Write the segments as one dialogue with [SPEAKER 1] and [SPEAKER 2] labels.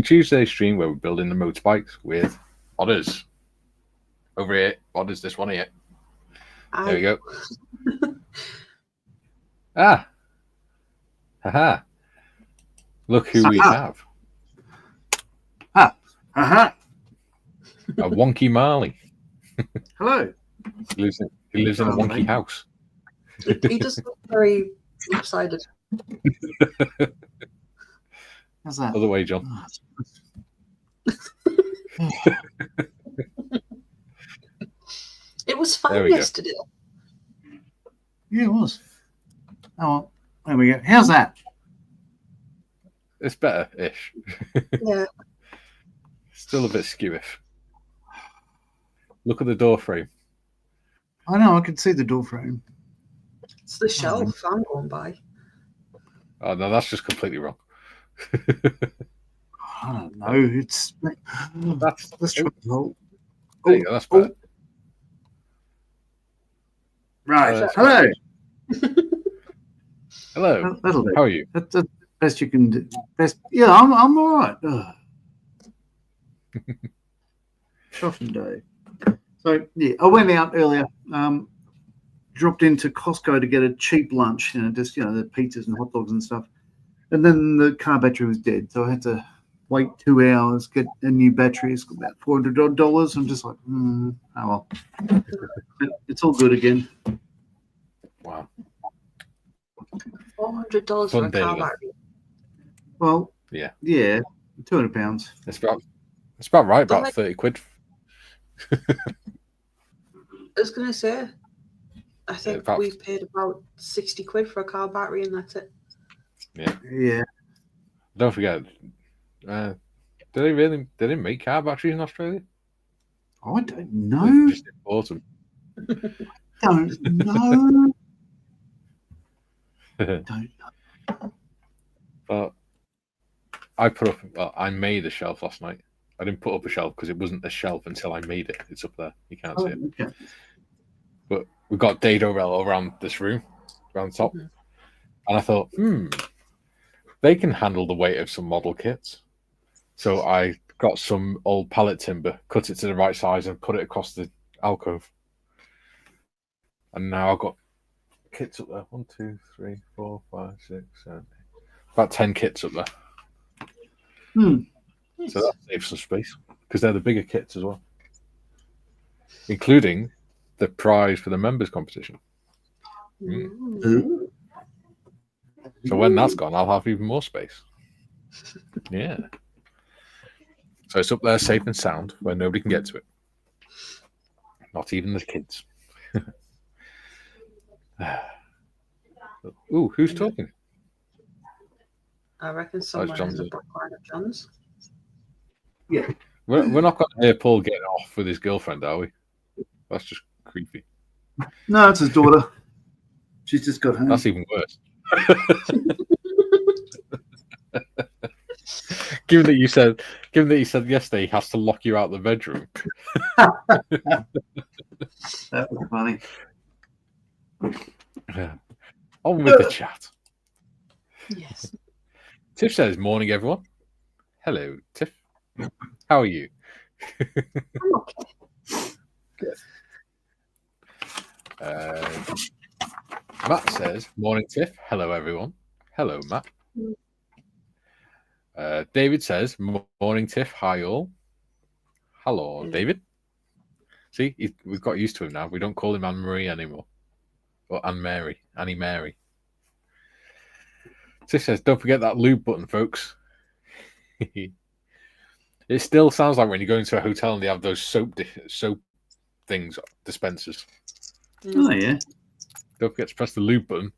[SPEAKER 1] Tuesday stream where we're building the motorbikes with Modders. Over here, Modders, this one here. There we go. Ah. Haha. Look who we have.
[SPEAKER 2] Ha. Haha.
[SPEAKER 1] A wonky Marley.
[SPEAKER 2] Hello.
[SPEAKER 1] He lives in a wonky house.
[SPEAKER 3] He does look very excited.
[SPEAKER 2] How's that?
[SPEAKER 1] Other way, John.
[SPEAKER 3] It was fun yesterday.
[SPEAKER 2] Yeah, it was. Oh, there we go. How's that?
[SPEAKER 1] It's better-ish.
[SPEAKER 3] Yeah.
[SPEAKER 1] Still a bit skewish. Look at the door frame.
[SPEAKER 2] I know, I can see the door frame.
[SPEAKER 3] It's the shelf I'm going by.
[SPEAKER 1] Oh, no, that's just completely wrong.
[SPEAKER 2] I don't know. It's let's try to hold.
[SPEAKER 1] There you go, that's better.
[SPEAKER 2] Right. Hello.
[SPEAKER 1] Hello.
[SPEAKER 2] That'll do.
[SPEAKER 1] How are you?
[SPEAKER 2] That's the best you can do. Best. Yeah, I'm all right. Shopping day. So yeah, I went out earlier. Dropped into Costco to get a cheap lunch. Just the pizzas and hot dogs and stuff. And then the car battery was dead, so I had to wait 2 hours, get a new battery. It's about $400. I'm just like, oh well. It's all good again.
[SPEAKER 1] Wow.
[SPEAKER 3] $400 for a car battery.
[SPEAKER 2] Well,
[SPEAKER 1] yeah,
[SPEAKER 2] £200.
[SPEAKER 1] It's about right, about 30 quid.
[SPEAKER 3] I was going to say, I think we've paid about 60 quid for a car battery, and that's it.
[SPEAKER 2] Yeah.
[SPEAKER 1] Don't forget, do they make car batteries in Australia?
[SPEAKER 2] I don't know.
[SPEAKER 1] Just import them.
[SPEAKER 2] Don't know. Don't know.
[SPEAKER 1] But I made a shelf last night. I didn't put up a shelf because it wasn't a shelf until I made it. It's up there. You can't see it.
[SPEAKER 2] Okay.
[SPEAKER 1] But we've got dado rail around this room, around the top. And I thought, they can handle the weight of some model kits. So I got some old pallet timber, cut it to the right size, and put it across the alcove. And now I've got kits up there. 1, 2, 3, 4, 5, 6, 7, 8. About 10 kits up there. So that saves some space because they're the bigger kits as well, including the prize for the members competition. So when that's gone, I'll have even more space. Yeah. So it's up there safe and sound where nobody can get to it. Not even the kids. Ooh, who's talking?
[SPEAKER 3] I reckon someone in the back line of John's.
[SPEAKER 2] Yeah.
[SPEAKER 1] We're not going to hear Paul getting off with his girlfriend, are we? That's just creepy.
[SPEAKER 2] No, it's his daughter. She's just got home.
[SPEAKER 1] That's even worse. Given that you said yesterday he has to lock you out the bedroom.
[SPEAKER 2] That was funny.
[SPEAKER 1] On with the chat.
[SPEAKER 3] Yes.
[SPEAKER 1] Tiff says, "Morning, everyone." Hello, Tiff. How are you?
[SPEAKER 3] I'm okay.
[SPEAKER 1] Good. Matt says, "Morning, Tiff." Hello, everyone. Hello, Matt. David says, "Morning, Tiff." Hi, all. Hello, David. See, we've got used to him now. We don't call him Anne Marie anymore. Or Anne Mary. Annie Mary. Tiff says, "Don't forget that lube button, folks." It still sounds like when you go into a hotel and they have those soap things, dispensers.
[SPEAKER 2] Oh, yeah.
[SPEAKER 1] Don't forget to press the lube button.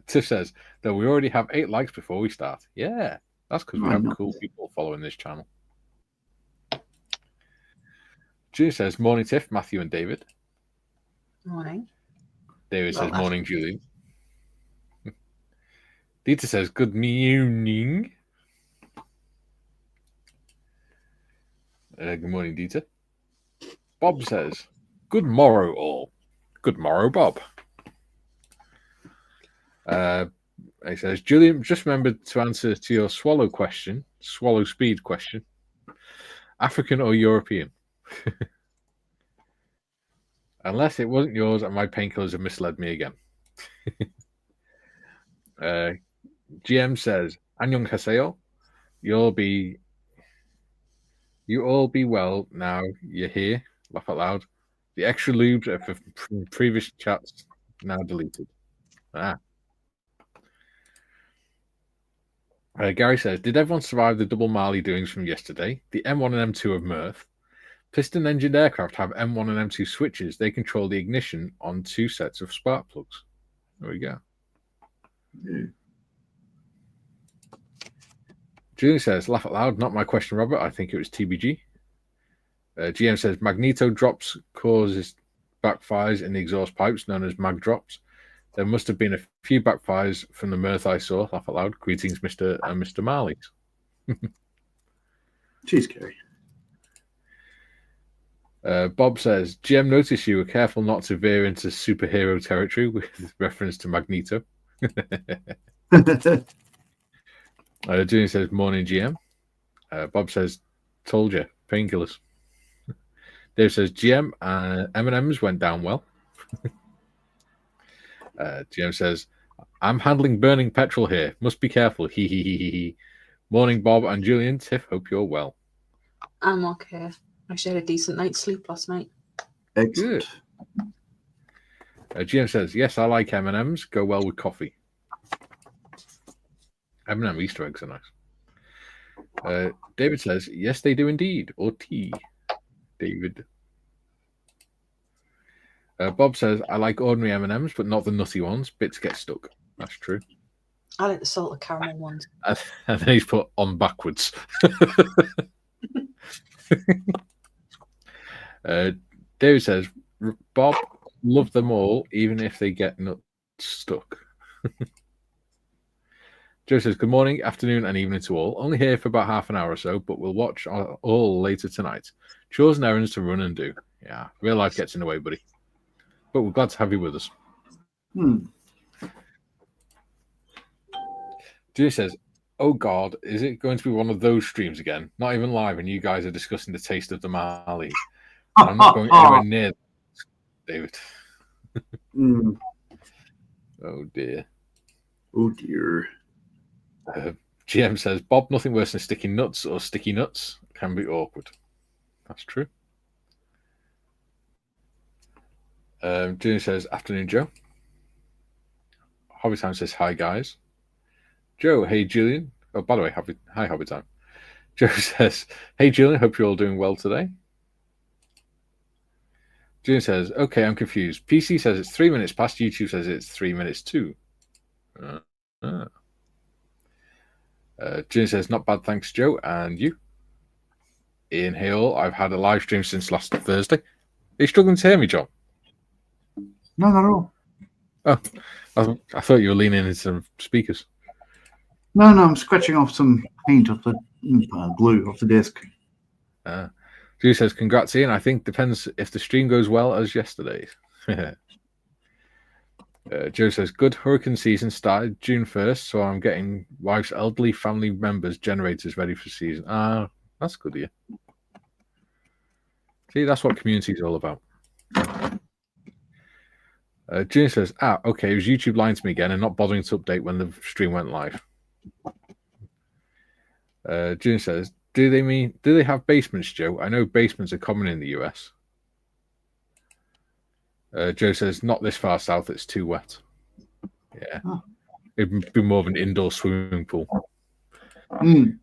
[SPEAKER 1] Tiff says, "Though we already have 8 likes before we start." Yeah, that's because we have cool people following this channel. Julie says, "Morning, Tiff, Matthew and David."
[SPEAKER 3] Morning.
[SPEAKER 1] David says, "Morning, Julie." Dita says, "Good morning." Good morning, Dita. Bob says, "Good morrow, all." Good morrow, Bob. He says, Julian, just remembered to answer to your swallow speed question. African or European? Unless it wasn't yours and my painkillers have misled me again. GM says, Annyeonghaseyo. You all be well now you're here. Laugh out loud. The extra lubes are from previous chats now deleted. Gary says, did everyone survive the double Marley doings from yesterday? The M1 and M2 of Mirth. Piston-engined aircraft have M1 and M2 switches. They control the ignition on 2 sets of spark plugs. There we go.
[SPEAKER 2] Yeah.
[SPEAKER 1] Julie says, laugh out loud. Not my question, Robert. I think it was TBG. GM says, magneto drops causes backfires in the exhaust pipes known as mag drops. There must have been a few backfires from the Mirth I saw. Laugh out loud. Greetings, Mr. Marley.
[SPEAKER 2] Cheers, Gary.
[SPEAKER 1] Bob says, GM noticed you were careful not to veer into superhero territory with reference to Magneto. Julian says, morning, GM. Bob says, told you, painkillers. Dave says, GM, M&M's went down well. GM says, I'm handling burning petrol here. Must be careful. He. Morning, Bob and Julian. Tiff, hope you're well.
[SPEAKER 3] I'm okay. I actually had a decent night's sleep last night.
[SPEAKER 2] Excellent.
[SPEAKER 1] GM says, yes, I like M&M's. Go well with coffee. M&M Easter eggs are nice. David says, yes, they do indeed. Or tea. David. Bob says, I like ordinary M&M's, but not the nutty ones. Bits get stuck. That's true.
[SPEAKER 3] I like the salted caramel ones.
[SPEAKER 1] And then he's put on backwards. David says, Bob, love them all, even if they get nuts stuck. Joe says, good morning, afternoon, and evening to all. Only here for about half an hour or so, but we'll watch all later tonight. Chores and errands to run and do. Yeah, real life gets in the way, buddy. But we're glad to have you with us. Julie says, oh God, is it going to be one of those streams again? Not even live, and you guys are discussing the taste of the Marley. I'm not going anywhere near that, David. Oh dear.
[SPEAKER 2] Oh dear.
[SPEAKER 1] GM says, Bob, nothing worse than sticky nuts or sticky nuts. Can be awkward. That's true. Julian says, afternoon, Joe. Hobby Time says, hi, guys. Joe, hey, Julian. Oh, by the way, hi, Hobby Time. Joe says, hey, Julian, hope you're all doing well today. Julian says, okay, I'm confused. PC says it's 3 minutes past. YouTube says it's 3 minutes too. Julian says, not bad, thanks, Joe. And you? Ian, hey all. I've had a live stream since last Thursday. Are you struggling to hear me, John?
[SPEAKER 2] No, not at all.
[SPEAKER 1] Oh, I thought you were leaning into some speakers.
[SPEAKER 2] No, I'm scratching off some paint off the glue off the desk.
[SPEAKER 1] Julie says, congrats, Ian. I think depends if the stream goes well as yesterday's. Joe says, good hurricane season started June 1st, so I'm getting wife's elderly family members' generators ready for season. That's good of you. See, that's what community is all about. June says, okay, it was YouTube lying to me again and not bothering to update when the stream went live. June says, do they have basements, Joe? I know basements are common in the US. Joe says, not this far south, it's too wet. Yeah. It'd be more of an indoor swimming pool. June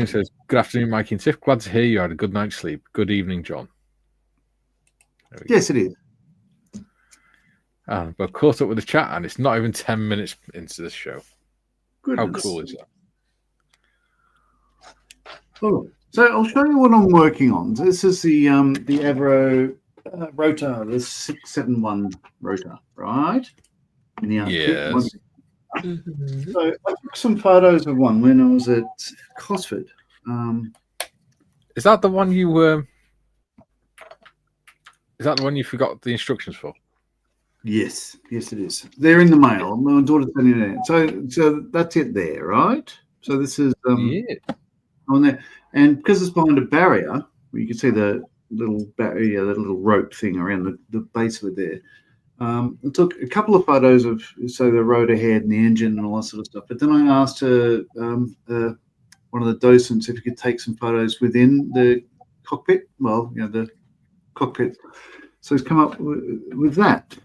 [SPEAKER 1] says, good afternoon, Mike and Tiff. Glad to hear you had a good night's sleep. Good evening, John.
[SPEAKER 2] Yes, it is.
[SPEAKER 1] But caught up with the chat, and it's not even 10 minutes into the show.
[SPEAKER 2] Goodness.
[SPEAKER 1] How cool is that?
[SPEAKER 2] Oh, so I'll show you what I'm working on. This is the Avro rotor, the 671 rotor, right?
[SPEAKER 1] Yes.
[SPEAKER 2] So I took some photos of one when I was at Cosford.
[SPEAKER 1] Is that the one you Is that the one you forgot the instructions for?
[SPEAKER 2] Yes, it is. They're in the mail. My daughter's sending it in. So that's it there, right? So this is on there, and because it's behind a barrier, you can see the little barrier, the little rope thing around the base of it there. I took a couple of photos of the rotor head and the engine and all that sort of stuff. But then I asked one of the docents if he could take some photos within the cockpit. Well, the cockpit. So he's come up with that.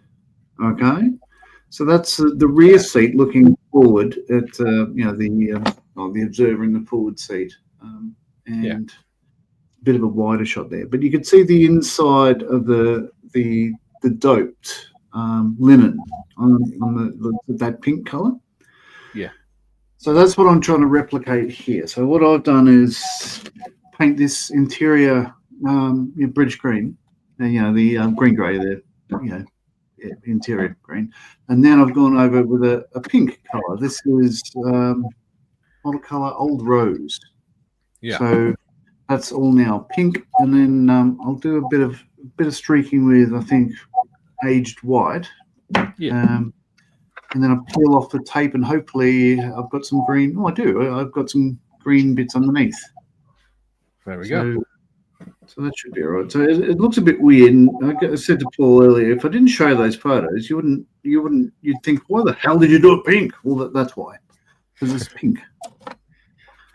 [SPEAKER 2] Okay, so that's the rear seat looking forward at the observer in the forward seat, and a bit of a wider shot there. But you could see the inside of the doped linen on that pink color.
[SPEAKER 1] Yeah.
[SPEAKER 2] So that's what I'm trying to replicate here. So what I've done is paint this interior British green, the green grey there, interior green, and then I've gone over with a pink color. This is model color Old Rose.
[SPEAKER 1] Yeah.
[SPEAKER 2] So that's all now pink, and then I'll do a bit of streaking with, I think, aged white.
[SPEAKER 1] Yeah.
[SPEAKER 2] And then I peel off the tape, and hopefully I've got some green. Oh, I do. I've got some green bits underneath.
[SPEAKER 1] There we go.
[SPEAKER 2] So that should be all right. So it looks a bit weird. And I said to Paul earlier, if I didn't show those photos, you'd think, why the hell did you do it pink? Well, that's why, because it's pink.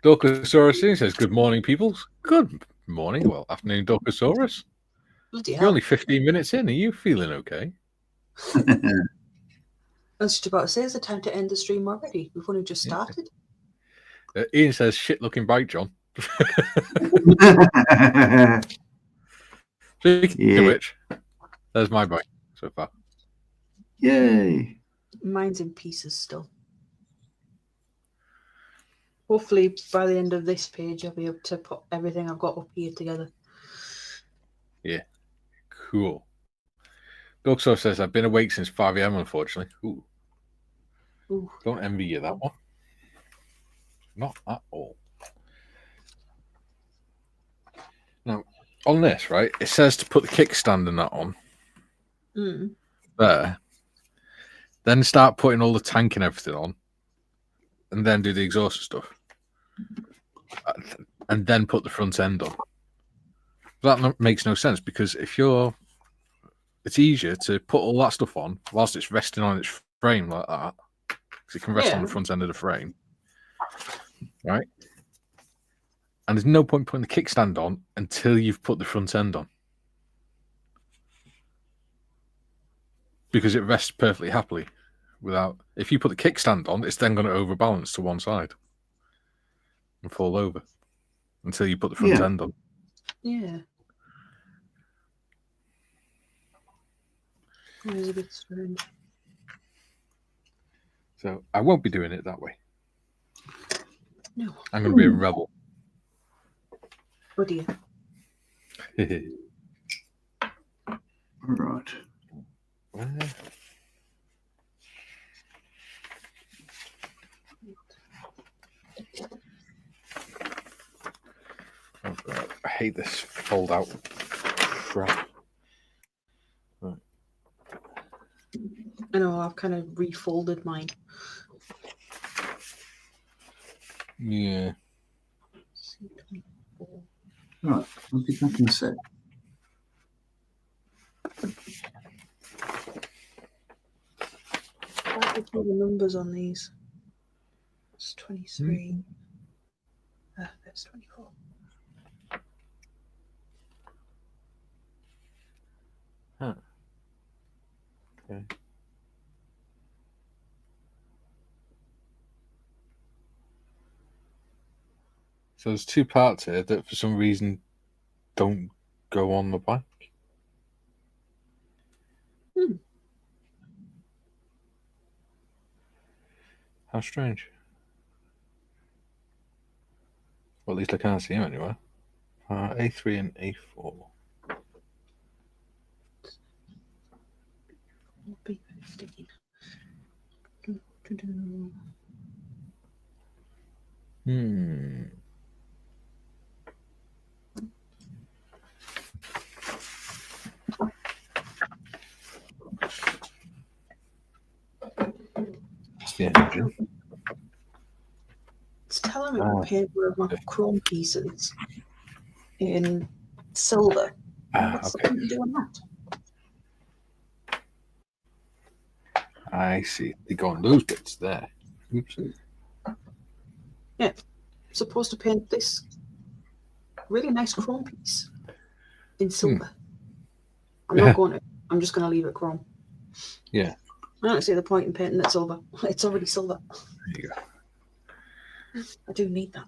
[SPEAKER 1] Dorcosaurus says, "Good morning, peoples." Good morning, well, afternoon, Dorcosaurus. You're only 15 minutes in. Are you feeling okay?
[SPEAKER 3] I was just about to say, is it time to end the stream already? We've only just started.
[SPEAKER 1] Ian says, "Shit-looking bike, John." Speaking of which, there's my bike so far.
[SPEAKER 2] Yay!
[SPEAKER 3] Mine's in pieces still. Hopefully, by the end of this page, I'll be able to put everything I've got up here together.
[SPEAKER 1] Yeah, cool. Dorksaw says, "I've been awake since 5 a.m. unfortunately." Ooh. Don't envy you that one. Not at all. Now, on this, right, it says to put the kickstand and that on. There. Then start putting all the tank and everything on. And then do the exhaust stuff. And then put the front end on. That makes no sense, because it's easier to put all that stuff on whilst it's resting on its frame like that. Because it can rest on the front end of the frame. Right? And there's no point putting the kickstand on until you've put the front end on. Because it rests perfectly happily without... If you put the kickstand on, it's then going to overbalance to one side and fall over until you put the front end on.
[SPEAKER 3] Yeah. It was a bit strange.
[SPEAKER 1] So I won't be doing it that way.
[SPEAKER 3] No.
[SPEAKER 1] I'm going to be a rebel.
[SPEAKER 3] Oh dear.
[SPEAKER 2] All right.
[SPEAKER 1] Oh God, I hate this fold out crap. Right.
[SPEAKER 3] I know, I've kind of refolded mine.
[SPEAKER 1] Yeah.
[SPEAKER 2] Right, I'll be back in a sec.
[SPEAKER 3] What would be the numbers on these? It's 23. That's 24.
[SPEAKER 1] Huh. Okay. So there's two parts here that for some reason don't go on the bike. How strange. Well, at least I can't see them anywhere. A3 and A4.
[SPEAKER 3] It's telling me to paint one of my chrome pieces in silver. What's the point in doing that?
[SPEAKER 1] I see. They go on those bits there. Oops.
[SPEAKER 3] Yeah. I'm supposed to paint this really nice chrome piece in silver. I'm not going to. I'm just going to leave it chrome.
[SPEAKER 1] Yeah.
[SPEAKER 3] I don't see the point in painting it silver. It's already silver.
[SPEAKER 1] There you go.
[SPEAKER 3] I do need that.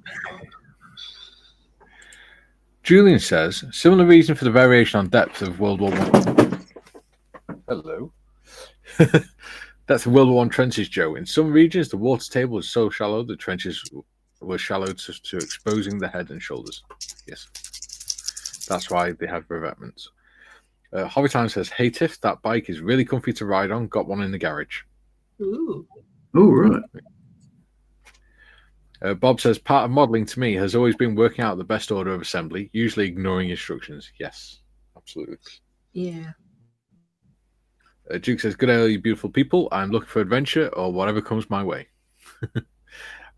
[SPEAKER 1] Julian says, similar reason for the variation on depth of World War I. Hello. That's the World War I trenches, Joe. In some regions, the water table is so shallow the trenches were shallow to exposing the head and shoulders. Yes. That's why they have revetments. Hobby Time says, hey Tiff, that bike is really comfy to ride on. Got one in the garage.
[SPEAKER 3] Ooh.
[SPEAKER 2] Oh, right.
[SPEAKER 1] Bob says, part of modelling to me has always been working out the best order of assembly, usually ignoring instructions. Yes, absolutely.
[SPEAKER 3] Yeah.
[SPEAKER 1] Duke says, good day, you beautiful people. I'm looking for adventure or whatever comes my way.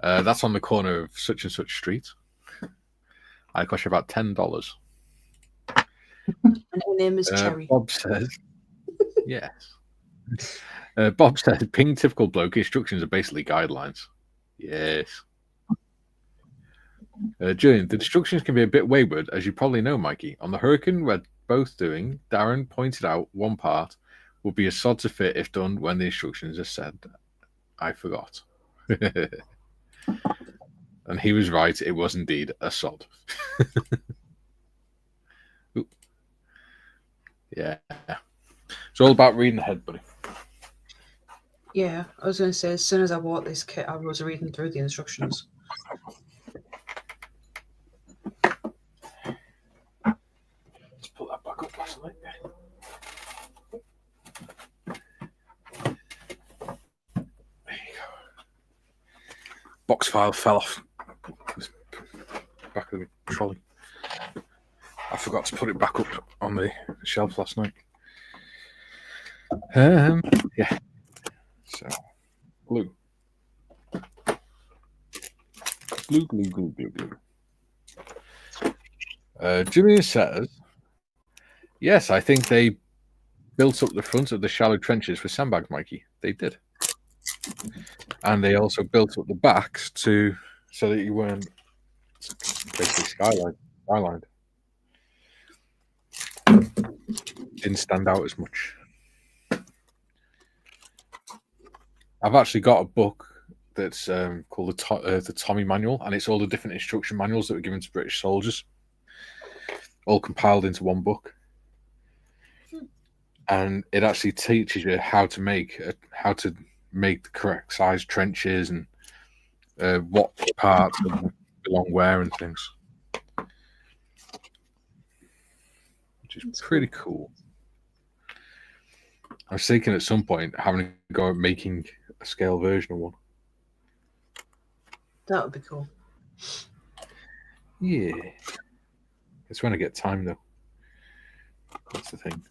[SPEAKER 1] That's on the corner of such and such street. I cost you about $10.
[SPEAKER 3] And her name is Cherry.
[SPEAKER 1] Bob says, yes. Bob says, ping typical bloke, instructions are basically guidelines. Yes. Julian, the instructions can be a bit wayward, as you probably know, Mikey. On the Hurricane we're both doing, Darren pointed out one part would be a sod to fit if done when the instructions are said. I forgot. And he was right, it was indeed a sod. Yeah. It's all about reading ahead, buddy.
[SPEAKER 3] Yeah, I was going to say, as soon as I bought this kit, I was reading through the instructions.
[SPEAKER 1] Let's pull that back up last night. There you go. Box file fell off the back of the trolley. I forgot to put it back up on the shelf last night. Yeah. So, glue. Glue. Julian says, yes, I think they built up the front of the shallow trenches for sandbags, Mikey. They did. And they also built up the backs so that you weren't basically skylined. Didn't stand out as much. I've actually got a book that's called the Tommy Manual, and it's all the different instruction manuals that were given to British soldiers, all compiled into one book. And it actually teaches you how to make the correct size trenches and what parts belong where and things, which is pretty cool. I was thinking at some point having to go at making a scale version of one.
[SPEAKER 3] That would be cool.
[SPEAKER 1] Yeah. It's when I get time, though. That's the thing.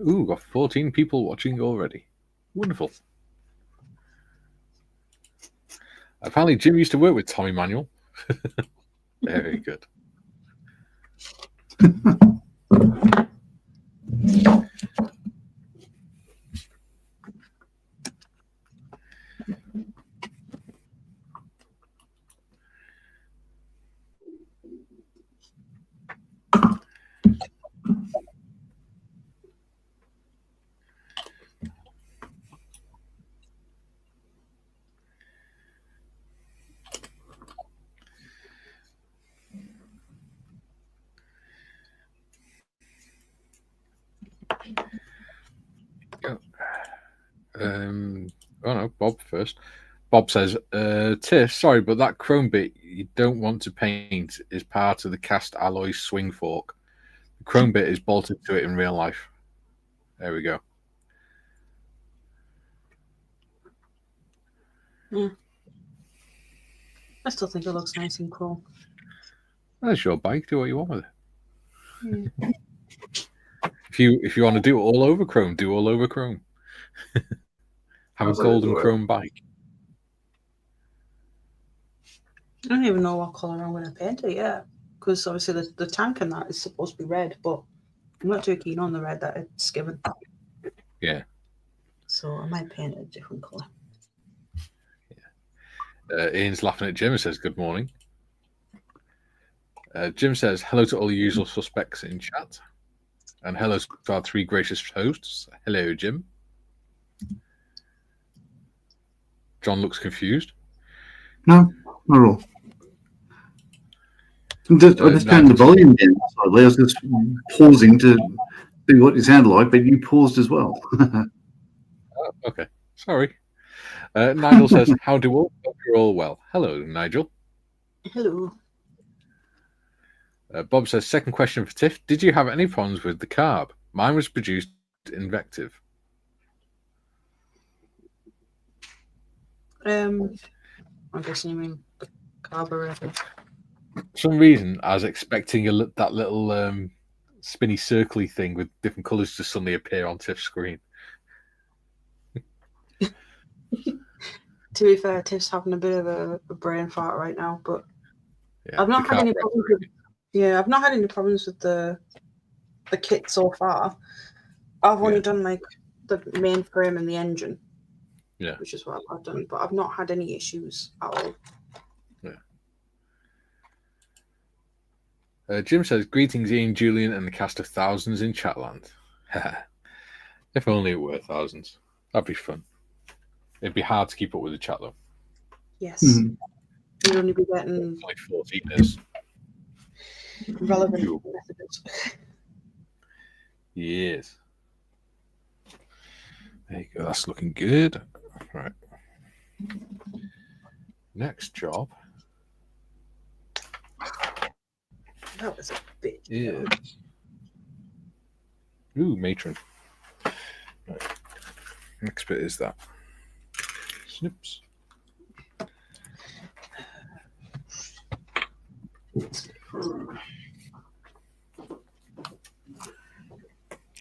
[SPEAKER 1] Ooh, got 14 people watching already. Wonderful. Apparently, Jim used to work with Tommy Manual. Very good. Oh no, Bob first. Bob says, Tiff, sorry, but that chrome bit you don't want to paint is part of the cast alloy swing fork. The chrome bit is bolted to it in real life. There we go.
[SPEAKER 3] Yeah. I still think it looks nice in chrome.
[SPEAKER 1] That's your bike. Do what you want with it.
[SPEAKER 3] Yeah.
[SPEAKER 1] If you want to do it all over chrome, do all over chrome. Have a golden chrome bike.
[SPEAKER 3] I don't even know what colour I'm going to paint it yet. Because obviously the tank and that is supposed to be red, but I'm not too keen on the red that it's given.
[SPEAKER 1] Yeah.
[SPEAKER 3] So I might paint it a different colour.
[SPEAKER 1] Yeah. Ian's laughing at Jim and says, good morning. Jim says, hello to all the usual suspects in chat. And hello to our 3 gracious hosts. Hello, Jim. John looks confused.
[SPEAKER 2] No, not at all. I just turned the volume down slightly. I was just pausing to see what you sound like, but you paused as well.
[SPEAKER 1] Okay, sorry. Nigel says, how do all? Hope you're all well. Hello, Nigel.
[SPEAKER 3] Hello.
[SPEAKER 1] Bob says, second question for Tiff. Did you have any problems with the carb? Mine was produced invective.
[SPEAKER 3] I'm guessing you mean the carburetor.
[SPEAKER 1] For some reason, I was expecting that little spinny circly thing with different colours to suddenly appear on Tiff's screen.
[SPEAKER 3] To be fair, Tiff's having a bit of a brain fart right now, but
[SPEAKER 1] Yeah,
[SPEAKER 3] I've not had any problems with. Yeah, I've not had any problems with the kit so far. I've only done like the main frame and the engine.
[SPEAKER 1] Yeah,
[SPEAKER 3] which is what I've done, but I've not had any issues at all.
[SPEAKER 1] Yeah. Jim says, greetings, Ian, Julian, and the cast of thousands in Chatland. If only it were thousands. That'd be fun. It'd be hard to keep up with the chat, though.
[SPEAKER 3] Yes. You'd only be getting
[SPEAKER 1] like 14 is
[SPEAKER 3] relevant messages.
[SPEAKER 1] Yes. There you go. That's looking good. Right. Next job.
[SPEAKER 3] That was a bit.
[SPEAKER 1] Is... Ooh, matron. Right. Next bit is that. Snips.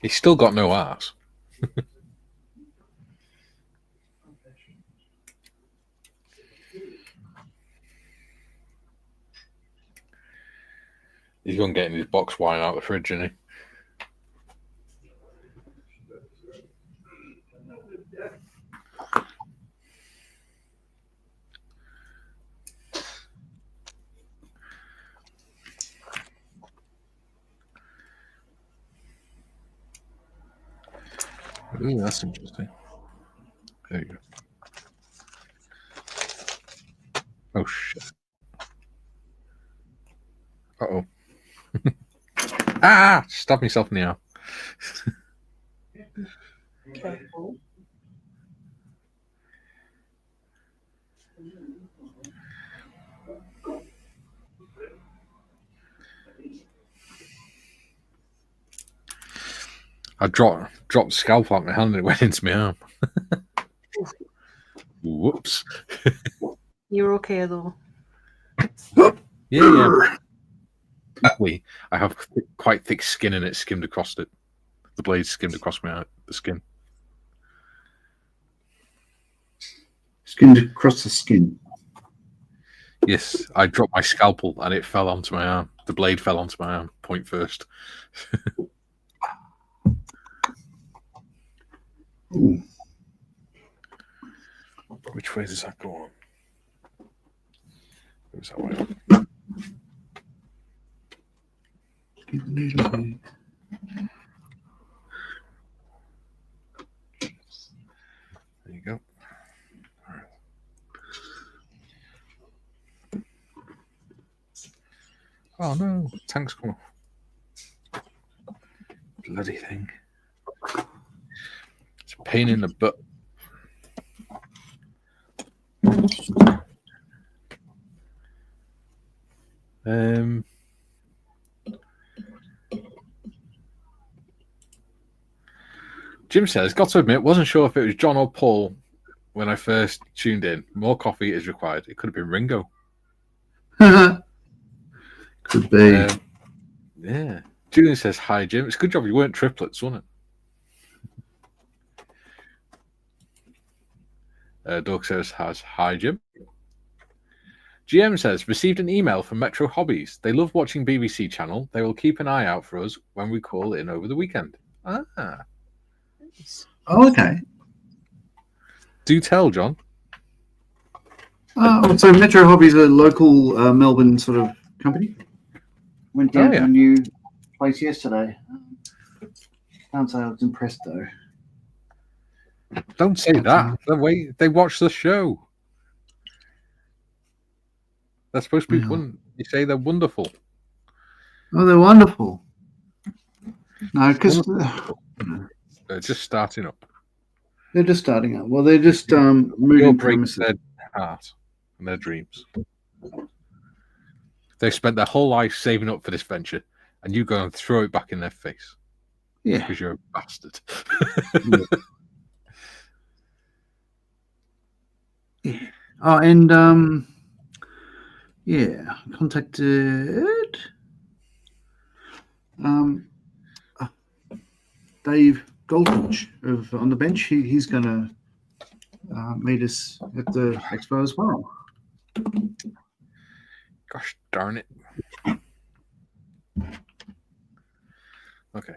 [SPEAKER 1] He's still got no ass. He's going to get in his box wine out of the fridge, isn't he? Ooh, that's interesting. There you go. Oh, shit. Uh-oh. Ah! Stabbed myself in the arm.
[SPEAKER 3] Careful.
[SPEAKER 1] I dropped the scalpel out of my hand and it went into my arm. Whoops.
[SPEAKER 3] You're okay though.
[SPEAKER 1] Yeah. Luckily, I have quite thick skin and it skimmed across it. The blade skimmed across the skin.
[SPEAKER 2] Skimmed across the skin.
[SPEAKER 1] Yes, I dropped my scalpel and it fell onto my arm. The blade fell onto my arm, point first. Which way does that go on? Goes that way on. There you go. All right. Oh no, tank's come off. Bloody thing. It's a pain in the butt. Jim says, got to admit, wasn't sure if it was John or Paul when I first tuned in. More coffee is required. It could have been Ringo.
[SPEAKER 2] Could be.
[SPEAKER 1] Yeah. Julian says, hi, Jim. It's a good job you weren't triplets, wasn't it? Doug says, hi, Jim. GM says, received an email from Metro Hobbies. They love watching BBC Channel. They will keep an eye out for us when we call in over the weekend. Ah.
[SPEAKER 2] Oh, okay.
[SPEAKER 1] Do tell, John.
[SPEAKER 2] So Metro Hobbies are a local Melbourne sort of company. Went down to a new place yesterday. Can't say I was impressed though.
[SPEAKER 1] Don't say that. They watch the show. They're supposed to be fun. You say they're wonderful.
[SPEAKER 2] Oh, they're wonderful. No, because
[SPEAKER 1] they're just starting up.
[SPEAKER 2] They're just starting up. Well, they're just moving premises.
[SPEAKER 1] Their heart and their dreams. They spent their whole life saving up for this venture, and you go and throw it back in their face.
[SPEAKER 2] Yeah,
[SPEAKER 1] because you're a bastard.
[SPEAKER 2] Yeah. Oh, and yeah, contacted Dave Goldfinch on the bench. He's going to meet us at the expo as well.
[SPEAKER 1] Gosh darn it. Okay.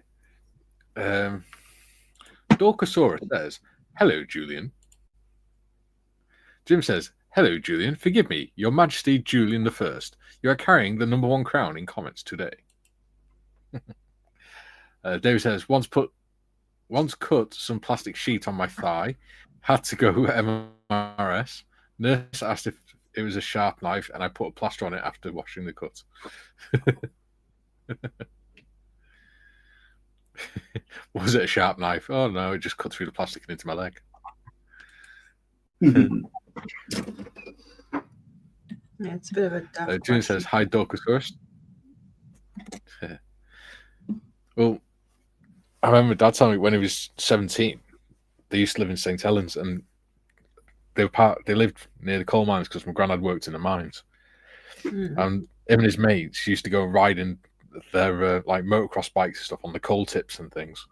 [SPEAKER 1] Dorkosaurus says, hello, Julian. Jim says, hello, Julian. Forgive me, Your Majesty Julian I. You are carrying the #1 crown in comments today. David says, once cut some plastic sheet on my thigh, had to go MRS. Nurse asked if it was a sharp knife, and I put a plaster on it after washing the cut. Was it a sharp knife? Oh no, it just cut through the plastic and into my leg.
[SPEAKER 3] Yeah, it's a bit of a dark
[SPEAKER 1] June says, hi, Dorkosaurus. Well, I remember Dad telling me when he was 17, they used to live in St. Helens, and they lived near the coal mines because my granddad worked in the mines. And him and his mates used to go riding their like motocross bikes and stuff on the coal tips and things.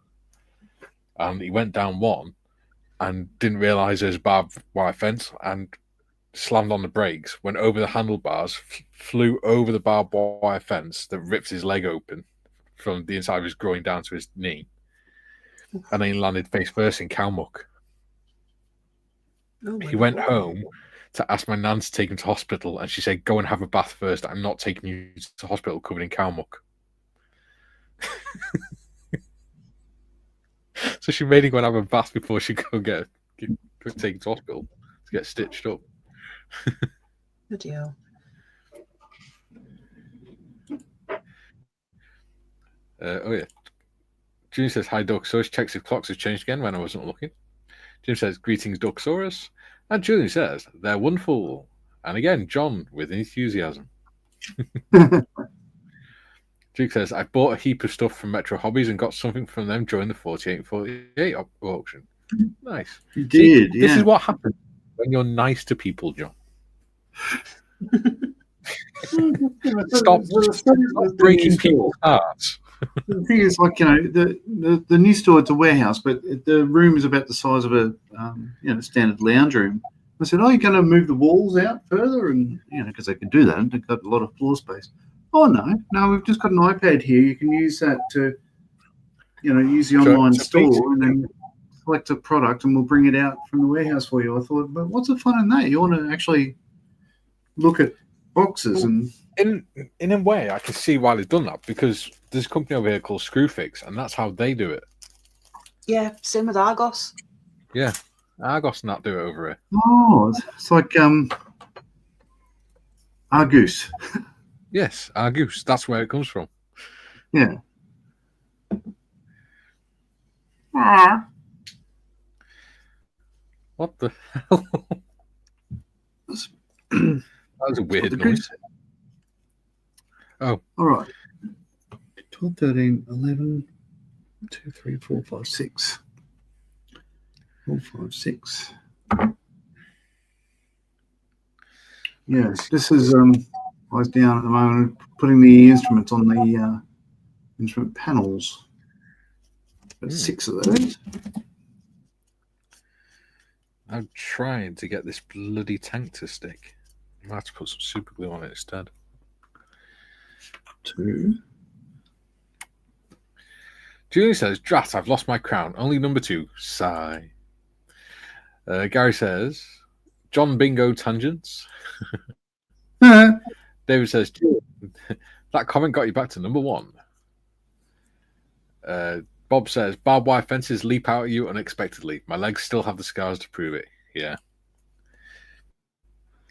[SPEAKER 1] And he went down one and didn't realise there was a barbed wire fence and slammed on the brakes, went over the handlebars, flew over the barbed wire fence that ripped his leg open from the inside of his groin down to his knee, and then he landed face first in cow muck. He went home to ask my nan to take him to hospital, and she said, go and have a bath first. I'm not taking you to hospital covered in cow muck. So she made him go and have a bath before she could get taken to hospital to get stitched up.
[SPEAKER 3] Good deal.
[SPEAKER 1] Oh yeah. Jim says, hi, Dorkosaurus. Checks if clocks have changed again when I wasn't looking. Jim says, greetings, Dorkosaurus. And Julian says, they're wonderful. And again, John with enthusiasm. Duke says, I bought a heap of stuff from Metro Hobbies and got something from them during the 48 auction. Nice.
[SPEAKER 2] You did,
[SPEAKER 1] This is what happens when you're nice to people, John. Stop breaking people's hearts.
[SPEAKER 2] The thing is, like, you know, the new store, it's a warehouse, but the room is about the size of a standard lounge room. I said, you're going to move the walls out further? And, because they can do that. They've got a lot of floor space. Oh, no, we've just got an iPad here. You can use that to, use the online store and then select a product and we'll bring it out from the warehouse for you. I thought, but what's the fun in that? You want to actually look at boxes and...
[SPEAKER 1] In a way, I can see why they've done that, because there's a company over here called Screwfix, and that's how they do it.
[SPEAKER 3] Yeah, same with Argos.
[SPEAKER 1] Yeah, Argos not do it over here.
[SPEAKER 2] Oh, it's like Argus.
[SPEAKER 1] Yes, Argus. That's where it comes from.
[SPEAKER 2] Yeah.
[SPEAKER 1] What the hell? That was a weird noise. Oh.
[SPEAKER 2] All right. 12, 13, 11, 2, 3, 4, 5, 6. 4, 5, 6. Yeah, this is I was down at the moment putting the instruments on the instrument panels. There's 6 of those.
[SPEAKER 1] I'm trying to get this bloody tank to stick. I might have to put some super glue on it instead.
[SPEAKER 2] 2.
[SPEAKER 1] Julie says, "Drat, I've lost my crown. Only number 2. Sigh." Gary says, "John Bingo tangents." David says, "That comment got you back to number 1." Bob says, "Barbed wire fences leap out at you unexpectedly. My legs still have the scars to prove it." Yeah.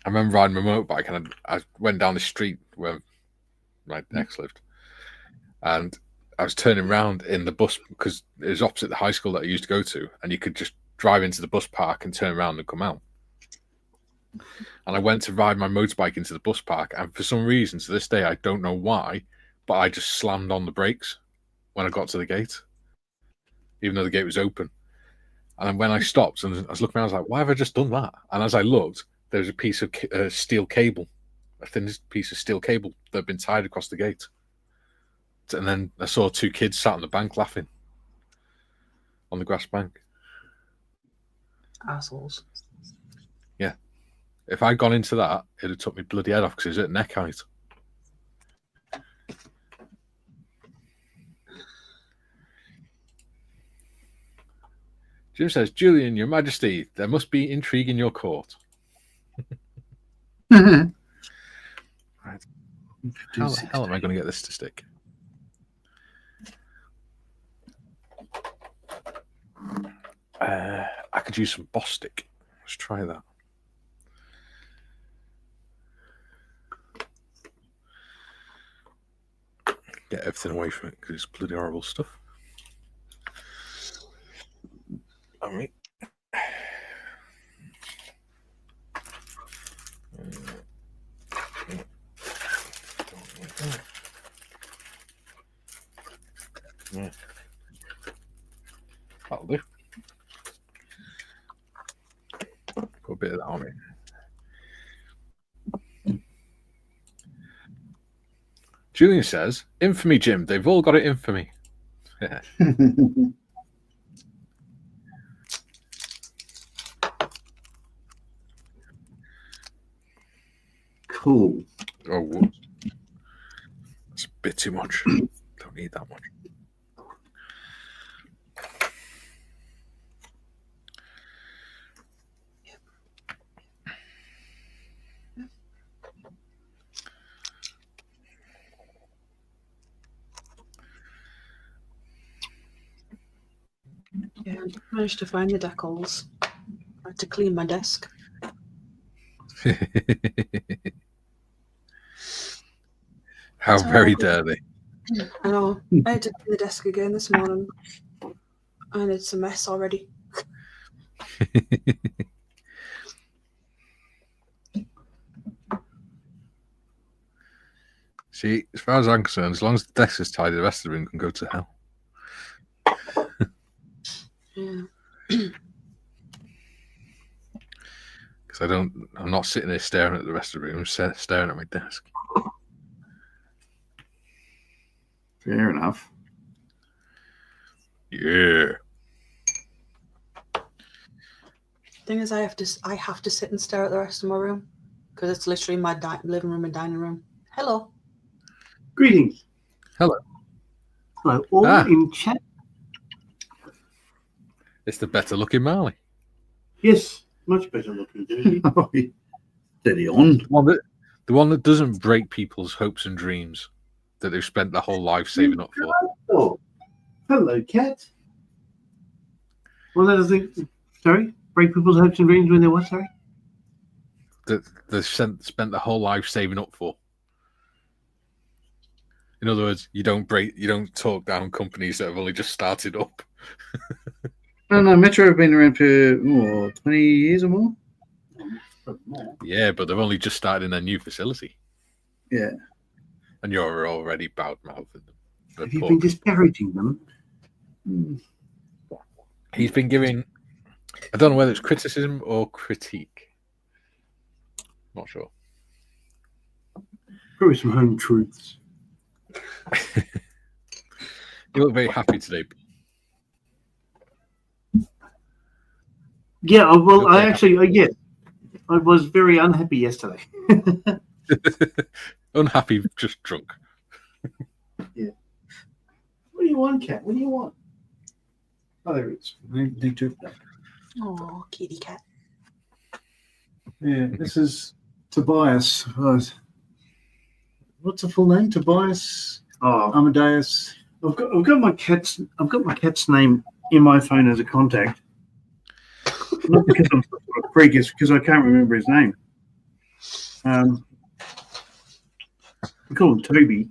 [SPEAKER 1] I remember riding my motorbike and I went down the street where my ex lived. And I was turning around in the bus because it was opposite the high school that I used to go to. And you could just drive into the bus park and turn around and come out. And I went to ride my motorbike into the bus park. And for some reason, to this day, I don't know why, but I just slammed on the brakes when I got to the gate, even though the gate was open. And then when I stopped and I was looking around, I was like, why have I just done that? And as I looked, there was a piece of steel cable, a thin piece of steel cable that had been tied across the gate. And then I saw 2 kids sat on the bank laughing on the grass bank.
[SPEAKER 3] Assholes.
[SPEAKER 1] Yeah. If I'd gone into that, it'd have took me bloody head off because it was at neck height. Jim says, "Julian, Your Majesty, there must be intrigue in your court." Right. How the hell am I going to get this to stick? I could use some Bostik. Let's try that. Get everything away from it because it's bloody horrible stuff. All right. Yeah. That'll do. Put a bit of that on it. Julian says, "Infamy, Jim. They've all got it in for me." Yeah.
[SPEAKER 2] Cool.
[SPEAKER 1] Oh, whoops. That's a bit too much. Don't need that much.
[SPEAKER 3] Yeah, I managed to find the decals. I had to clean my desk.
[SPEAKER 1] How very dare they?
[SPEAKER 3] I know. I had to clean the desk again this morning, and it's a mess already.
[SPEAKER 1] See, as far as I'm concerned, as long as the desk is tidy, the rest of the room can go to hell.
[SPEAKER 3] Yeah.
[SPEAKER 1] Because I'm not sitting there staring at the rest of the room, I'm staring at my desk.
[SPEAKER 2] Fair enough.
[SPEAKER 1] Yeah.
[SPEAKER 3] Thing is, I have to sit and stare at the rest of my room because it's literally my living room and dining room. Hello.
[SPEAKER 2] Greetings.
[SPEAKER 1] Hello.
[SPEAKER 2] Hello, all in chat.
[SPEAKER 1] It's the better looking Marley.
[SPEAKER 2] Yes, much better looking, dude. Steady on.
[SPEAKER 1] The one that doesn't break people's hopes and dreams that they've spent their whole life saving up for.
[SPEAKER 2] Oh, hello, cat. Well, that doesn't. Sorry, break people's hopes and dreams when they're what? Sorry.
[SPEAKER 1] That they've spent their whole life saving up for. In other words, you don't talk down companies that have only just started up.
[SPEAKER 2] No, Metro have been around for 20 years or more.
[SPEAKER 1] Yeah, but they've only just started in their new facility.
[SPEAKER 2] Yeah.
[SPEAKER 1] And you're already bad-mouthing them.
[SPEAKER 2] Have you been disparaging them?
[SPEAKER 1] He's been giving, I don't know whether it's criticism or critique. Not sure.
[SPEAKER 2] Probably some home truths.
[SPEAKER 1] You look very happy today.
[SPEAKER 2] Yeah, well,
[SPEAKER 1] Okay.
[SPEAKER 2] I actually, yes, I was very unhappy yesterday.
[SPEAKER 1] Unhappy, just drunk.
[SPEAKER 2] Yeah. What do you want, cat? What do you want? Oh, there it is. Need to.
[SPEAKER 3] Oh, kitty cat.
[SPEAKER 2] Yeah, this is Tobias. What's the full name? Tobias Amadeus. I've got my cat's name in my phone as a contact. Not because I'm sort of a freak, it's because I can't remember his name. We call him Toby.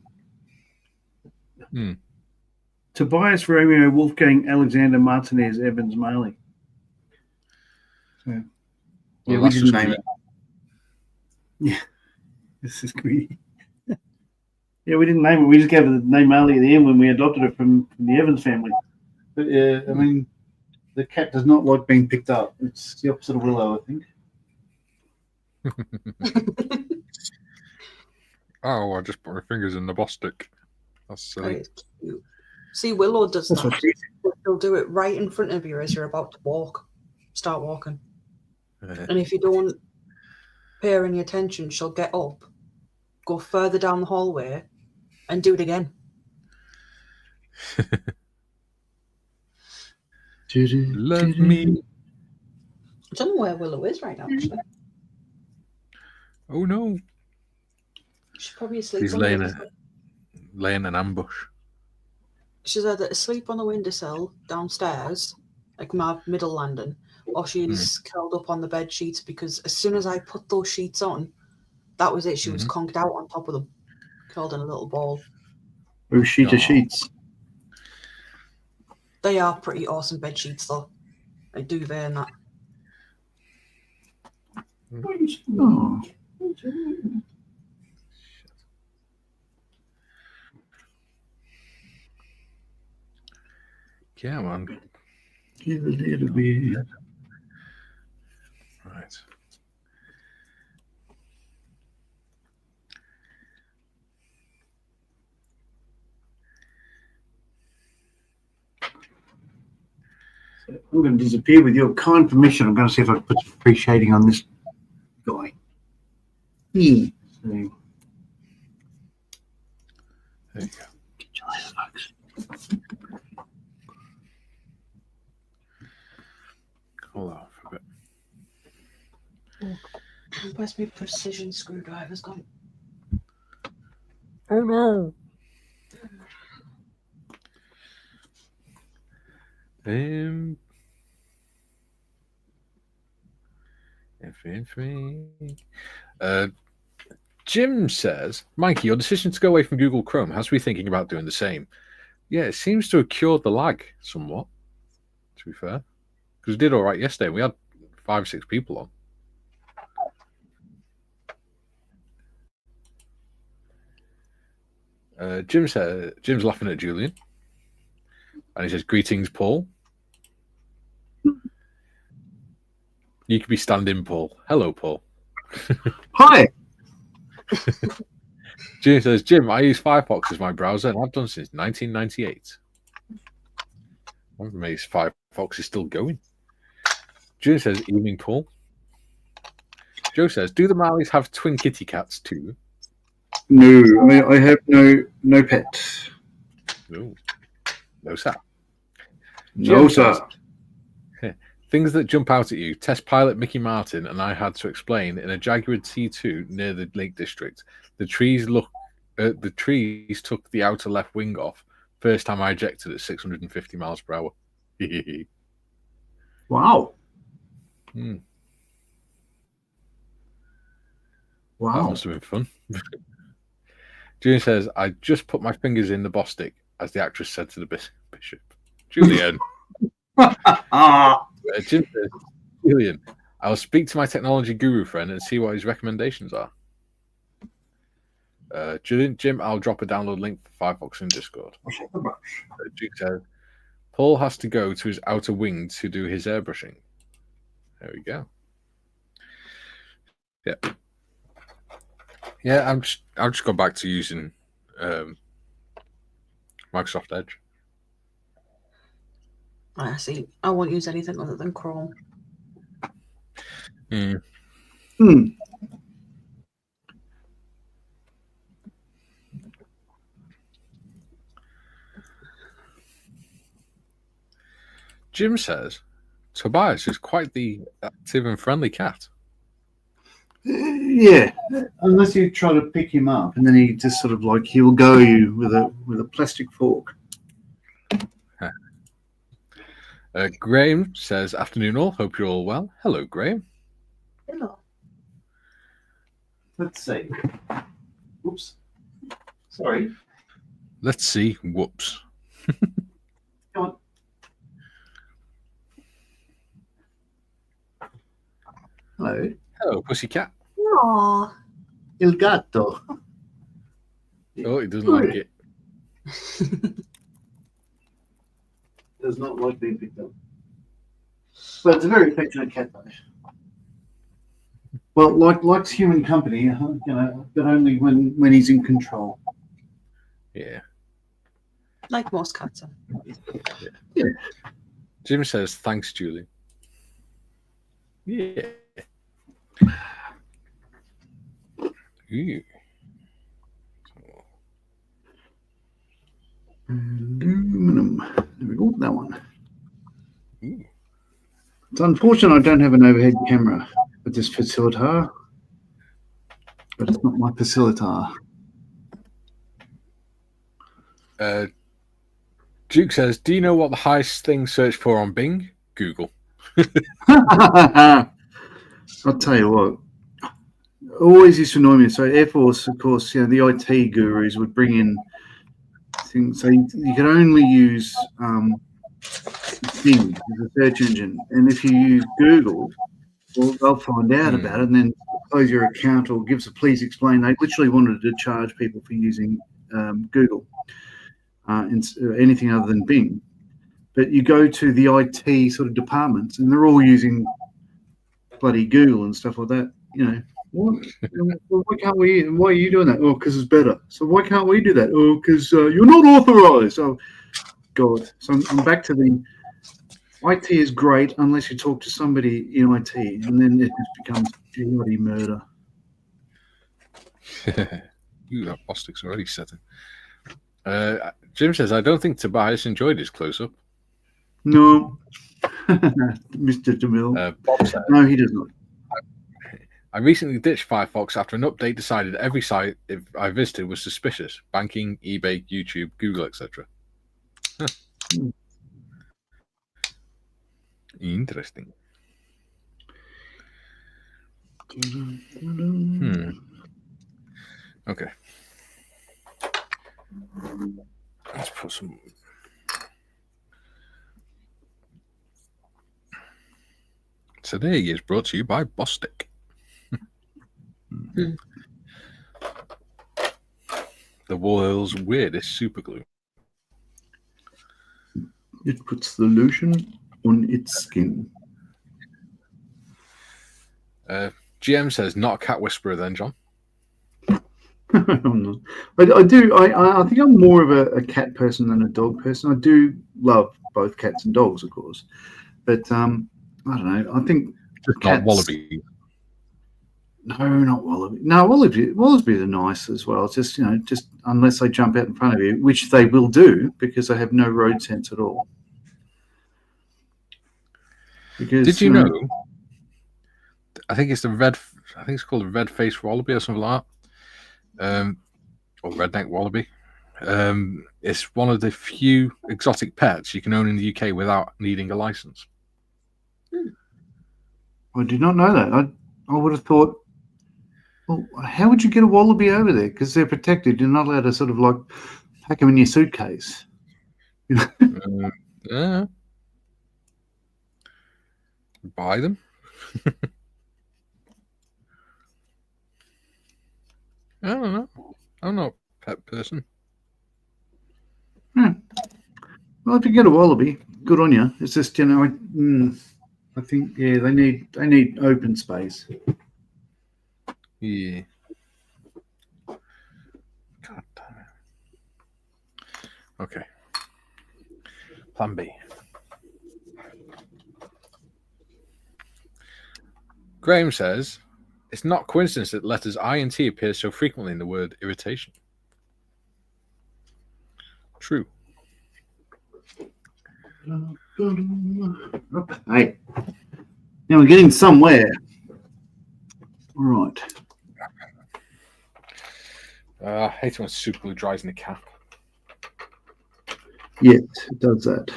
[SPEAKER 2] Tobias Romeo Wolfgang Alexander Martinez Evans Marley. So, yeah, we didn't name it. Yeah, this is greedy. Yeah, we didn't name it. We just gave it the name Marley at the end when we adopted it from the Evans family. But yeah, I mean, the cat does not like being picked up. It's the opposite of Willow, I think.
[SPEAKER 1] Oh, I just put my fingers in the bostic. That's silly.
[SPEAKER 3] That is cute. See, Willow does
[SPEAKER 2] That's
[SPEAKER 3] that.
[SPEAKER 2] what she is.
[SPEAKER 3] She'll do it right in front of you as you're about to start walking. And if you don't pay her any attention, she'll get up, go further down the hallway, and do it again.
[SPEAKER 1] Love me.
[SPEAKER 3] I don't know where Willow is right now, actually.
[SPEAKER 1] Oh no.
[SPEAKER 3] She's probably asleep.
[SPEAKER 1] She's laying an ambush.
[SPEAKER 3] She's either asleep on the windowsill downstairs, like my middle landing, or she's curled up on the bed sheets because as soon as I put those sheets on, that was it. She was conked out on top of them, curled in a little ball.
[SPEAKER 2] Oh, sheets.
[SPEAKER 3] They are pretty awesome bed sheets, though. I do and that.
[SPEAKER 2] Oh.
[SPEAKER 1] Yeah, man.
[SPEAKER 2] Give a little bit.
[SPEAKER 1] Right.
[SPEAKER 2] I'm going to disappear with your kind permission. I'm going to see if I can put some free shading on this guy. Yeah. So,
[SPEAKER 1] There you go.
[SPEAKER 2] catch you later, folks.
[SPEAKER 1] Hold on for a bit.
[SPEAKER 3] Where's my precision screwdriver's gone?
[SPEAKER 1] Oh no. Jim says, Mikey, your decision to go away from Google Chrome has me thinking about doing the same. Yeah, it seems to have cured the lag somewhat, to be fair. Because we did all right yesterday. We had 5 or 6 people on. Jim's laughing at Julian. And he says, greetings, Paul. You could be stand-in, Paul. Hello, Paul.
[SPEAKER 2] Hi.
[SPEAKER 1] Jim says, Jim, I use Firefox as my browser, and I've done since 1998. I'm amazed Firefox is still going. Jim says, evening, Paul. Joe says, do the Marleys have twin kitty cats too?
[SPEAKER 2] No, I have no pets.
[SPEAKER 1] No. No, sir.
[SPEAKER 2] No,
[SPEAKER 1] Jim
[SPEAKER 2] sir.
[SPEAKER 1] says, things that jump out at you. Test pilot Mickey Martin and I had to explain in a Jaguar T2 near the Lake District. The trees took the outer left wing off. First time I ejected at 650 miles per hour.
[SPEAKER 2] Wow. Wow.
[SPEAKER 1] That must have been fun. Julian says, I just put my fingers in the bostic, as the actress said to the bishop. Julian. Jim says, Julian, I'll speak to my technology guru friend and see what his recommendations are. Jim, I'll drop a download link for Firefox in Discord. Duke says, Paul has to go to his outer wing to do his airbrushing. There we go. Yep. Yeah, I'll just go back to using Microsoft Edge.
[SPEAKER 3] I see. I won't use anything other than Chrome.
[SPEAKER 1] Jim says Tobias is quite the active and friendly cat.
[SPEAKER 2] Yeah, unless you try to pick him up, and then he just sort of like he will go you with a plastic fork.
[SPEAKER 1] Graham says, afternoon all, hope you're all well. Hello, Graham.
[SPEAKER 3] Hello.
[SPEAKER 2] Let's see. Oops. Sorry.
[SPEAKER 1] Let's see. Whoops.
[SPEAKER 2] Come on. Hello.
[SPEAKER 1] Hello, pussycat.
[SPEAKER 3] Aww.
[SPEAKER 2] Il gatto.
[SPEAKER 1] Oh, he doesn't like it.
[SPEAKER 2] Does not like being picked up. But it's a very affectionate cat, though. Well, likes human company, but only when he's in control.
[SPEAKER 1] Yeah.
[SPEAKER 3] Like most cats.
[SPEAKER 2] Yeah.
[SPEAKER 1] Jim says, thanks, Julie. Yeah. Ooh.
[SPEAKER 2] Aluminum. There we go. That one.
[SPEAKER 1] Ooh.
[SPEAKER 2] It's unfortunate I don't have an overhead camera with this facilitar, but it's not my facilitar.
[SPEAKER 1] Duke says, do you know what the highest thing searched for on Bing? Google.
[SPEAKER 2] I'll tell you what. Always used to annoy me. So Air Force, of course, the IT gurus would bring in things. So you could only use Bing as a search engine, and if you use Google, well, they'll find out about it and then close your account or gives a please explain. They literally wanted to charge people for using Google and anything other than Bing. But you go to the IT sort of departments, and they're all using bloody Google and stuff like that. What? Why can't we? Why are you doing that? Oh, because it's better. So why can't we do that? Oh, because you're not authorized. Oh, God. So I'm back to the IT is great unless you talk to somebody in IT, and then it just becomes bloody murder.
[SPEAKER 1] Ooh, that Bostic's already set it. Jim says, I don't think Tobias enjoyed his close-up.
[SPEAKER 2] No. Mr. DeMille.
[SPEAKER 1] Bob says,
[SPEAKER 2] No, he does not.
[SPEAKER 1] I recently ditched Firefox after an update decided every site I visited was suspicious. Banking, eBay, YouTube, Google, etc. Huh. Interesting. Okay. Let's put some... Today is brought to you by Bostic. The world's weirdest superglue.
[SPEAKER 2] It puts the lotion on its skin.
[SPEAKER 1] GM says, not a cat whisperer then, John.
[SPEAKER 2] I'm not. I do. I think I'm more of a cat person than a dog person. I do love both cats and dogs, of course. But I don't know. I think
[SPEAKER 1] Not wallaby.
[SPEAKER 2] No, not wallaby. No, wallabies are nice as well. It's just just unless they jump out in front of you, which they will do because they have no road sense at all. Because
[SPEAKER 1] did you know? I think it's it's called a red-faced wallaby or something like that. Or redneck wallaby. It's one of the few exotic pets you can own in the UK without needing a license.
[SPEAKER 2] I did not know that. I would have thought, well, how would you get a wallaby over there? Because they're protected. You're not allowed to sort of like pack them in your suitcase.
[SPEAKER 1] Yeah. Buy them. I don't know. I'm not a pet person.
[SPEAKER 2] Well, if you get a wallaby, good on you. It's just I think they need open space.
[SPEAKER 1] Yeah. Okay. Plan B. Graham says, it's not coincidence that letters I and T appear so frequently in the word irritation. True.
[SPEAKER 2] Okay. Now we're getting somewhere. All right.
[SPEAKER 1] I hate when super glue dries in the cap.
[SPEAKER 2] Yes, it does that.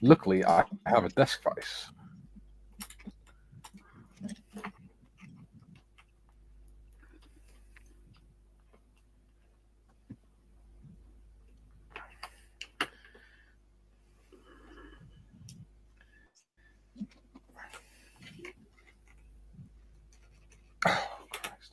[SPEAKER 1] Luckily, I have a desk vise. Oh, Christ.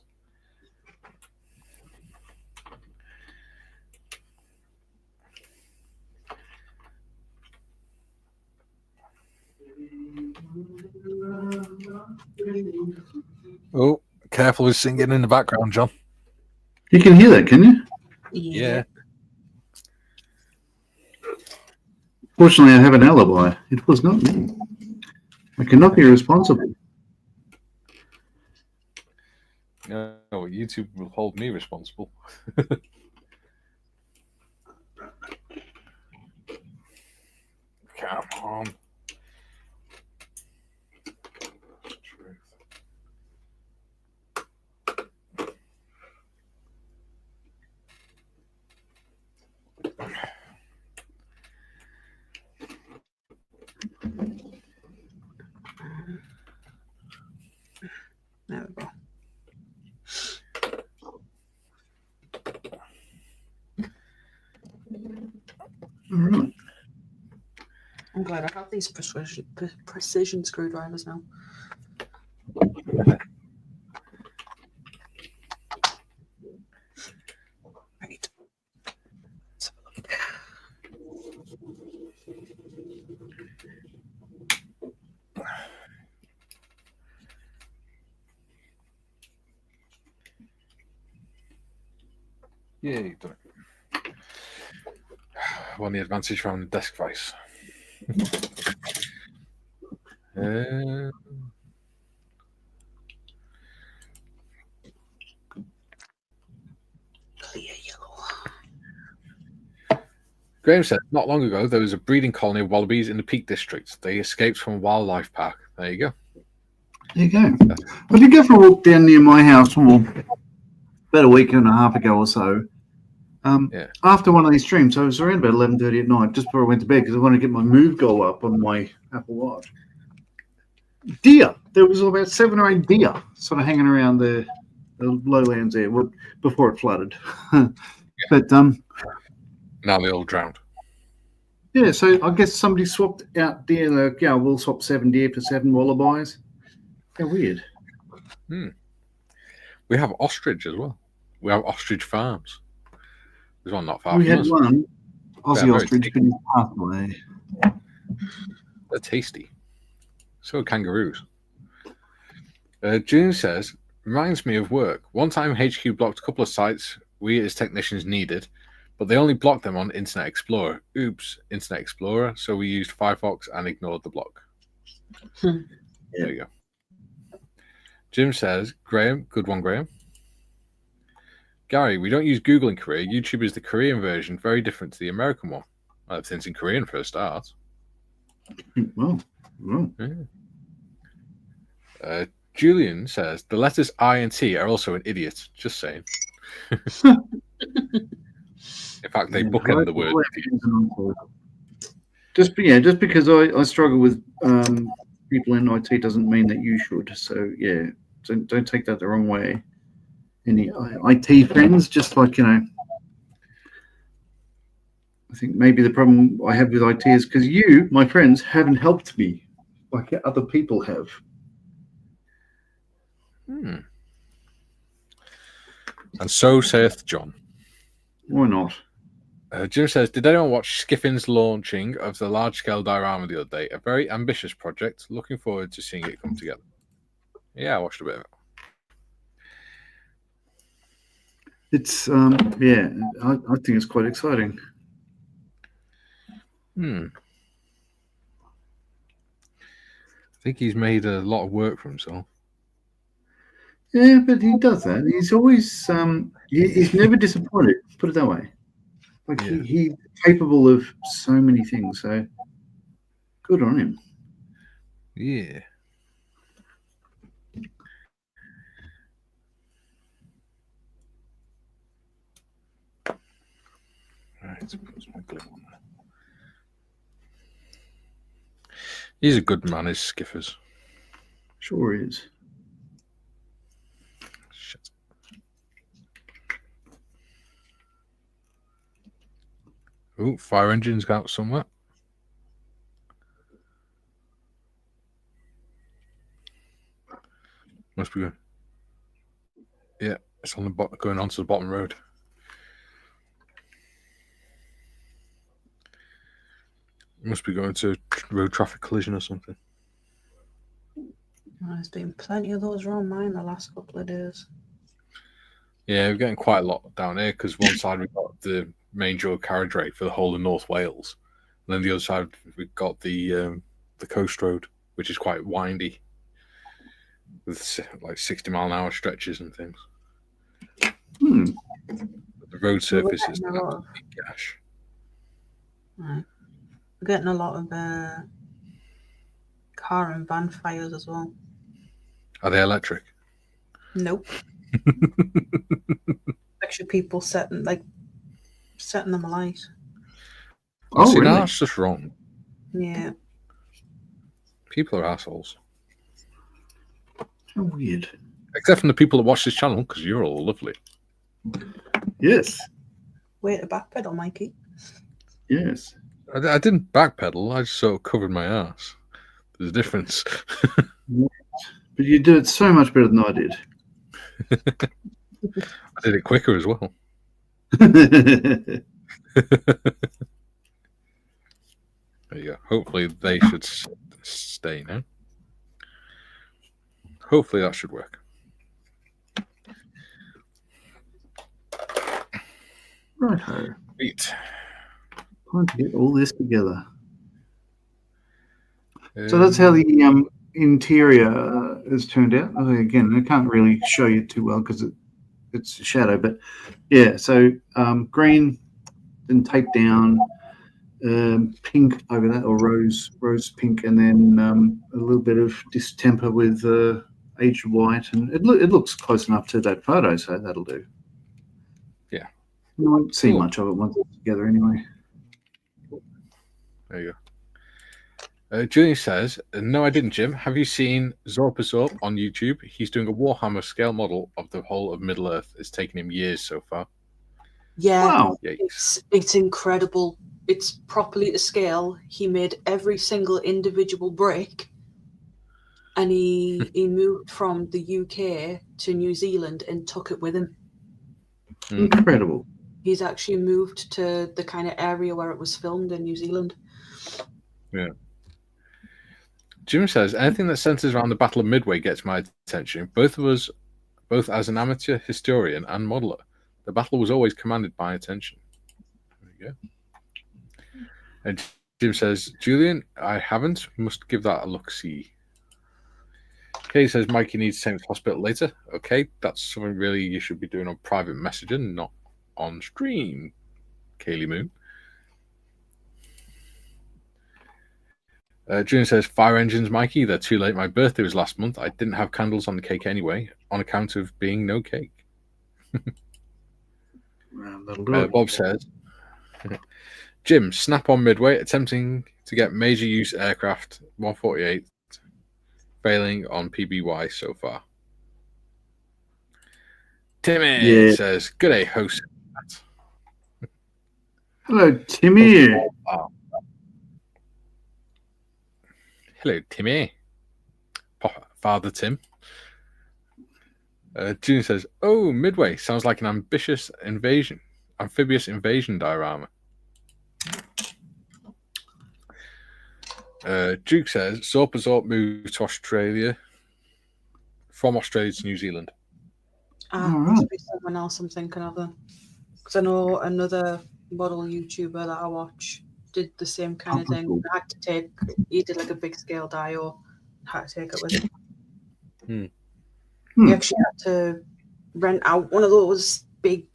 [SPEAKER 1] Oh, careful with singing in the background, John.
[SPEAKER 2] You can hear that, can you?
[SPEAKER 1] Yeah.
[SPEAKER 2] Fortunately, I have an alibi. It was not me. I cannot be responsible.
[SPEAKER 1] No, YouTube will hold me responsible. Come on.
[SPEAKER 3] There we go.
[SPEAKER 2] All right.
[SPEAKER 3] I'm glad I have these precision screwdrivers now. Right. Let's have a look.
[SPEAKER 1] Yeah, you've done it. Won the advantage from the desk vise.
[SPEAKER 3] Clear yellow.
[SPEAKER 1] Graham said, not long ago, there was a breeding colony of wallabies in the Peak District. They escaped from a wildlife park. There you go.
[SPEAKER 2] There you go. I did go for a walk down near my house about a week and a half ago or so. After one of these streams, so it was around about 11:30 at night, just before I went to bed, because I wanted to get my move goal up on my Apple Watch. Deer. There was about 7 or 8 deer sort of hanging around the lowlands there before it flooded. But
[SPEAKER 1] now they all drowned.
[SPEAKER 2] Yeah, so I guess somebody swapped out deer. Like, yeah, we'll swap 7 deer for 7 wallabies. How weird.
[SPEAKER 1] We have ostrich as well. We have ostrich farms. There's one not far
[SPEAKER 2] We
[SPEAKER 1] from
[SPEAKER 2] had
[SPEAKER 1] us.
[SPEAKER 2] one Aussie
[SPEAKER 1] They're
[SPEAKER 2] ostrich, but he's passed away.
[SPEAKER 1] They're tasty. So are kangaroos. June says, reminds me of work. One time HQ blocked a couple of sites we as technicians needed, but they only blocked them on Internet Explorer. Oops, Internet Explorer. So we used Firefox and ignored the block. There you go. Jim says, Graham, good one, Graham. Gary, we don't use Google in Korea. YouTube is the Korean version, very different to the American one. Well, everything's in Korean for a start.
[SPEAKER 2] Well.
[SPEAKER 1] Yeah. Julian says, the letters I and T are also an idiot. Just saying. In fact, they bookend the word.
[SPEAKER 2] Just because I struggle with people in IT doesn't mean that you should. So yeah, don't take that the wrong way. Any IT friends, just like, I think maybe the problem I have with IT is because you, my friends, haven't helped me like other people have.
[SPEAKER 1] And so saith John.
[SPEAKER 2] Why not?
[SPEAKER 1] Jim says, did anyone watch Skiffin's launching of the large-scale diorama the other day? A very ambitious project. Looking forward to seeing it come together. Yeah, I watched a bit of it.
[SPEAKER 2] It's yeah, I think it's quite exciting.
[SPEAKER 1] I think he's made a lot of work for himself.
[SPEAKER 2] Yeah, but he does that. He's always he's never disappointed. Put it that way. Like
[SPEAKER 1] Yeah.
[SPEAKER 2] he's capable of so many things. So good on him.
[SPEAKER 1] Yeah. Right, let's put my glue on there. He's a good man, is Skiffers.
[SPEAKER 2] Sure is.
[SPEAKER 1] Shit. Oh, fire engine's out somewhere. Must be good. Yeah, it's on the going onto the bottom road. Must be going to road traffic collision or something.
[SPEAKER 3] There's been plenty of those around mine the last couple of days.
[SPEAKER 1] Yeah, we're getting quite a lot down here because one side we've got the main dual carriageway for the whole of North Wales, and then the other side we've got the coast road, which is quite windy, with like 60-mile-an-hour stretches and things. The road surface is gash.
[SPEAKER 3] Right. We're getting a lot of car and van fires as well.
[SPEAKER 1] Are they electric?
[SPEAKER 3] Nope. Actually, people setting them alight.
[SPEAKER 1] Oh, see,
[SPEAKER 2] really?
[SPEAKER 1] that's just wrong.
[SPEAKER 3] Yeah.
[SPEAKER 1] People are assholes.
[SPEAKER 2] How weird.
[SPEAKER 1] Except from the people that watch this channel, because you're all lovely.
[SPEAKER 2] Yes.
[SPEAKER 3] Way to backpedal, Mikey.
[SPEAKER 2] Yes.
[SPEAKER 1] I didn't backpedal. I just sort of covered my ass. There's a difference.
[SPEAKER 2] But you do it so much better than I did.
[SPEAKER 1] I did it quicker as well.
[SPEAKER 2] There
[SPEAKER 1] There you go. Hopefully they should stay now. Hopefully that should work.
[SPEAKER 2] Righto.
[SPEAKER 1] Sweet.
[SPEAKER 2] Time to get all this together. So that's how the interior has turned out. Again, I can't really show you too well because it's a shadow, but yeah. So green, then tape down, pink over that, or rose pink, and then a little bit of distemper with aged white, and it looks close enough to that photo, so that'll do.
[SPEAKER 1] Yeah,
[SPEAKER 2] you won't see
[SPEAKER 1] cool.
[SPEAKER 2] much of it once it's together anyway.
[SPEAKER 1] There you go. Julian says, no, I didn't, Jim. Have you seen Zorpazorp on YouTube? He's doing a Warhammer scale model of the whole of Middle-earth. It's taken him years so far.
[SPEAKER 3] Yeah,
[SPEAKER 2] Wow.
[SPEAKER 3] It's incredible. It's properly to scale. He made every single individual brick, and he moved from the UK to New Zealand and took it with him.
[SPEAKER 2] Incredible.
[SPEAKER 3] He's actually moved to the kind of area where it was filmed in New Zealand.
[SPEAKER 1] Yeah. Jim says, anything that centers around the Battle of Midway gets my attention. Both as an amateur historian and modeler. The battle was always commanded my attention. There you go. And Jim says, Julian, I haven't. Must give that a look-see. Kay says, Mikey needs to take him to the hospital later. Okay, that's something really you should be doing on private messaging, not on stream, Kaylee Moon. Julian says, fire engines, Mikey, they're too late. My birthday was last month. I didn't have candles on the cake anyway, on account of being no cake.
[SPEAKER 2] That'll do it.
[SPEAKER 1] Bob says, Jim, snap on Midway, attempting to get major use aircraft 148, failing on PBY so far. Timmy says, good day, host.
[SPEAKER 2] Hello, Timmy.
[SPEAKER 1] Hello, Timmy. Father Tim. June says, oh, Midway sounds like an amphibious invasion diorama. Duke says, Zorpazorp moved to Australia, from Australia to New Zealand.
[SPEAKER 3] Must be someone else I'm thinking of then. Because I know another model YouTuber that I watch did the same kind of thing. I had to take, he did like a big scale dio, had to take it with him. We actually had to rent out one of those big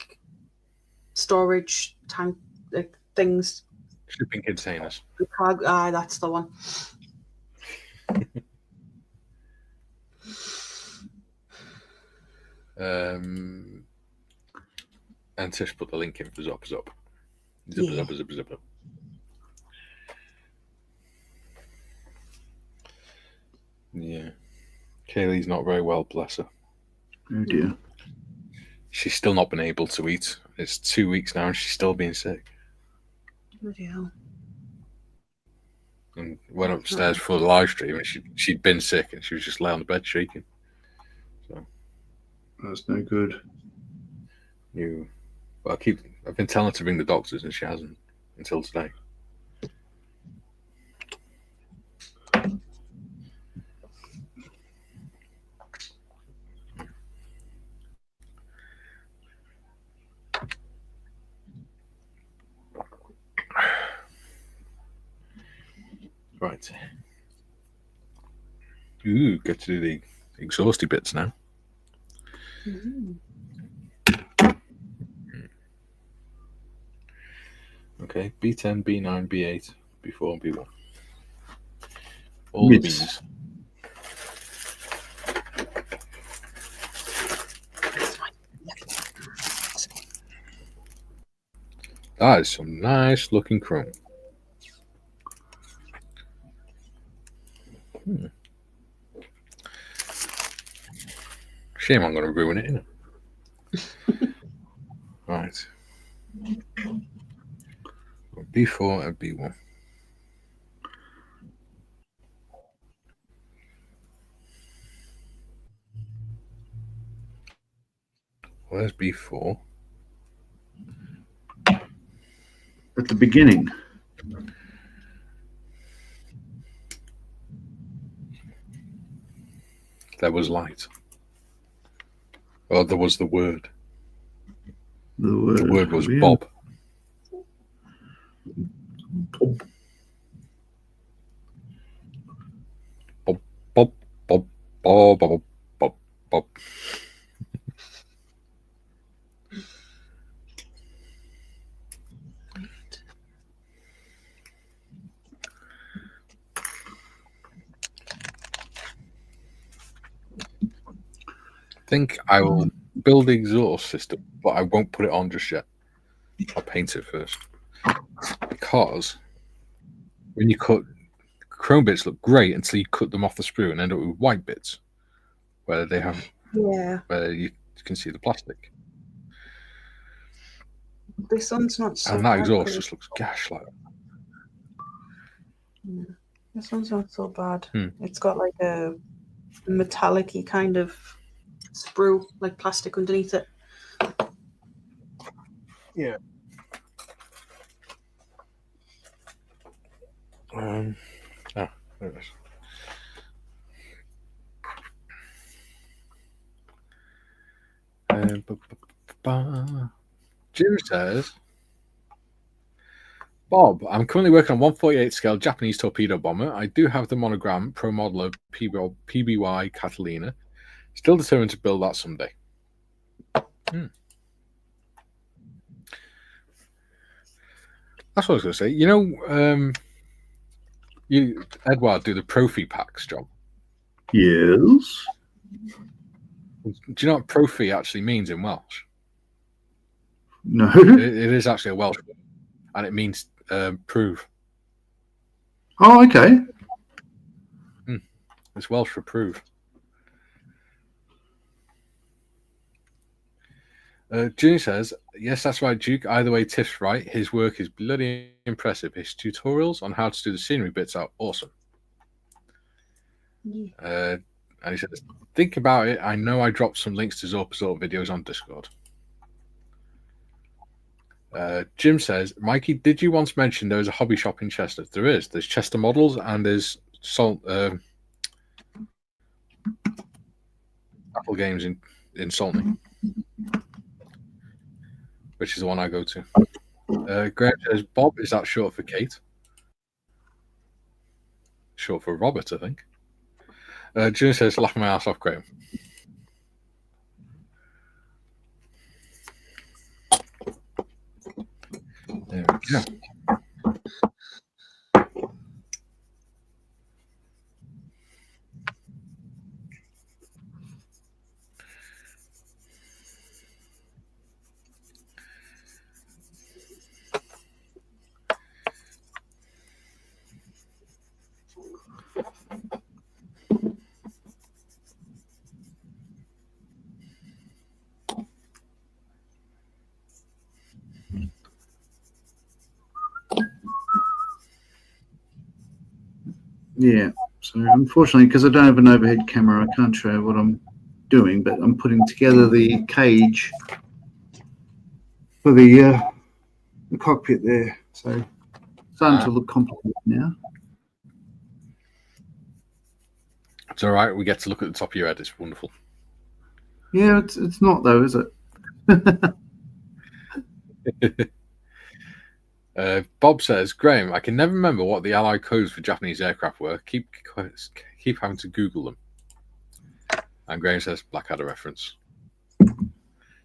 [SPEAKER 3] storage tank like things.
[SPEAKER 1] Shipping containers.
[SPEAKER 3] That's the one.
[SPEAKER 1] And Tish put the link in for Zop Zop.
[SPEAKER 3] Yeah.
[SPEAKER 1] Zip. Yeah. Kaylee's not very well, bless her.
[SPEAKER 2] Oh dear.
[SPEAKER 1] She's still not been able to eat. It's 2 weeks now and she's still being sick.
[SPEAKER 3] Bloody hell.
[SPEAKER 1] And went upstairs for the live stream and she'd been sick and she was just laying on the bed shaking. So
[SPEAKER 2] that's no good.
[SPEAKER 1] I've been telling her to ring the doctors and she hasn't until today. Right. Ooh, get to do the exhausty bits now. Okay, B10, B9, B8, B4, and B1. All the Bs. That is some nice looking chrome. Shame I'm going to ruin it, innit? Right. B4 and B1. Where's B4?
[SPEAKER 2] At the beginning.
[SPEAKER 1] There was light. Well, there was the word. The word was Bob. Bob. Bob. I think I will build the exhaust system, but I won't put it on just yet. I'll paint it first. Because when you cut, chrome bits look great until you cut them off the sprue and end up with white bits where they have, where you can see the plastic.
[SPEAKER 3] This one's not so
[SPEAKER 1] and that exhaust just looks gash like.
[SPEAKER 3] This one's not so bad. It's got like a metallic-y kind of sprue, like plastic underneath it.
[SPEAKER 1] Yeah. There it is. Jim says, Bob, I'm currently working on 148 scale Japanese torpedo bomber. I do have the monogram Pro Modeler PBY Catalina. Still determined to build that someday. That's what I was going to say. You know, you, Edward, do the Profi packs job.
[SPEAKER 2] Yes.
[SPEAKER 1] Do you know what Profi actually means in Welsh?
[SPEAKER 2] No.
[SPEAKER 1] It is actually a Welsh word, and it means prove.
[SPEAKER 2] Oh, okay.
[SPEAKER 1] It's Welsh for prove. Junior says, yes, that's right, Duke. Either way, Tiff's right. His work is bloody impressive. His tutorials on how to do the scenery bits are awesome. Yeah. And he says, think about it. I know I dropped some links to Zorp videos on Discord. Jim says, Mikey, did you once mention there is a hobby shop in Chester? There is. There's Chester Models and there's Apple Games in Saltney. which is the one I go to. Graham says, Bob, is that short for Kate? Short for Robert, I think. June says, laughing my ass off, Graham. There we go.
[SPEAKER 2] Yeah. So unfortunately, because I don't have an overhead camera, I can't show what I'm doing. But I'm putting together the cage for the cockpit there. So it's starting to look complicated now.
[SPEAKER 1] It's all right. We get to look at the top of your head. It's wonderful.
[SPEAKER 2] Yeah, it's not though, is it?
[SPEAKER 1] Bob says, Graham, I can never remember what the Allied codes for Japanese aircraft were. Keep having to Google them. And Graham says, Blackadder reference.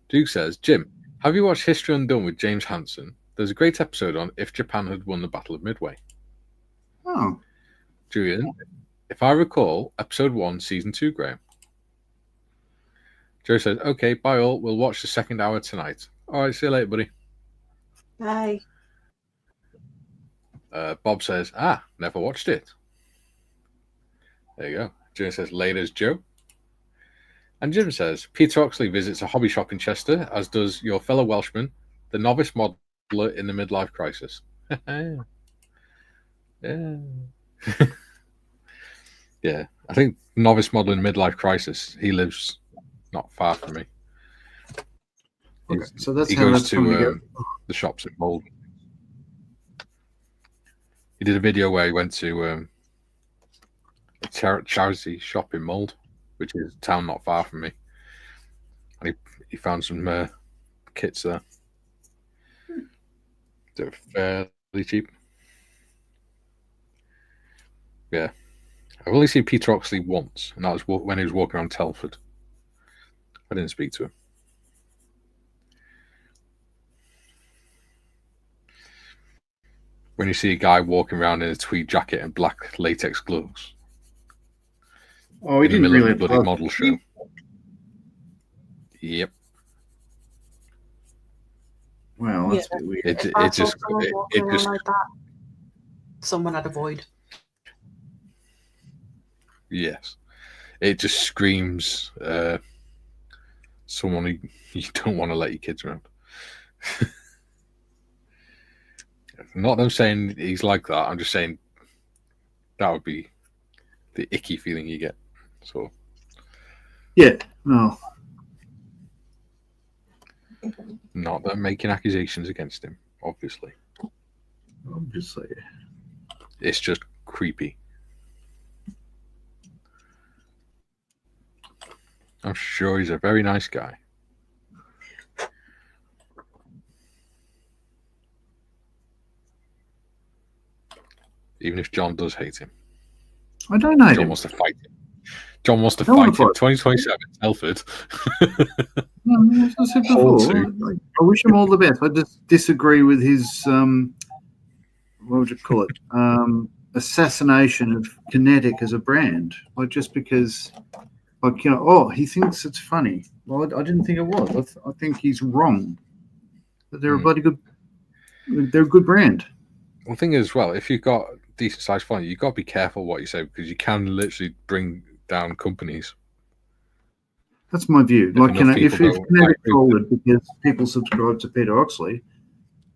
[SPEAKER 1] Duke says, Jim, have you watched History Undone with James Hansen? There's a great episode on if Japan had won the Battle of Midway.
[SPEAKER 2] Oh.
[SPEAKER 1] Julian, if I recall, episode 1, season 2, Graham. Joe says, okay, bye all. We'll watch the second hour tonight. All right, see you later, buddy.
[SPEAKER 3] Bye.
[SPEAKER 1] Bob says, never watched it. There you go. Jim says, later's Joe. And Jim says, Peter Oxley visits a hobby shop in Chester, as does your fellow Welshman, the novice modeler in the midlife crisis. Yeah. Yeah, I think novice model in midlife crisis, he lives not far from me.
[SPEAKER 2] Okay, so that's
[SPEAKER 1] he
[SPEAKER 2] how
[SPEAKER 1] goes
[SPEAKER 2] that's
[SPEAKER 1] to the shops in Bolton. He did a video where he went to a charity shop in Mold, which is a town not far from me. And he found some kits there. They're fairly cheap. Yeah. I've only seen Peter Oxley once, and that was when he was walking around Telford. I didn't speak to him. When you see a guy walking around in a tweed jacket and black latex gloves.
[SPEAKER 2] Oh, he didn't really
[SPEAKER 1] bloody model show. Yep.
[SPEAKER 2] Wow, that's a bit weird.
[SPEAKER 1] It just
[SPEAKER 3] like that, someone had a void.
[SPEAKER 1] Yes. It just screams someone you don't want to let your kids around. Not them saying he's like that. I'm just saying that would be the icky feeling you get. So,
[SPEAKER 2] yeah, no.
[SPEAKER 1] Not that I'm making accusations against him, obviously.
[SPEAKER 2] Obviously.
[SPEAKER 1] It's just creepy. I'm sure he's a very nice guy. Even if John does hate him.
[SPEAKER 2] I don't know.
[SPEAKER 1] John wants to fight him. John wants to fight him. 2027, Telford.
[SPEAKER 2] No, as I said before, I wish him all the best. I just disagree with his, what would you call it, assassination of Kinetic as a brand. Like, just because, like, you know, he thinks it's funny. Well, I didn't think it was. I think he's wrong. But they're a bloody good, they're a good brand.
[SPEAKER 1] Well, the thing is, well, if you've got decent sized following, you've got to be careful what you say, because you can literally bring down companies.
[SPEAKER 2] That's my view. Like, you know, if Kinetic folded because people subscribe to Peter Oxley,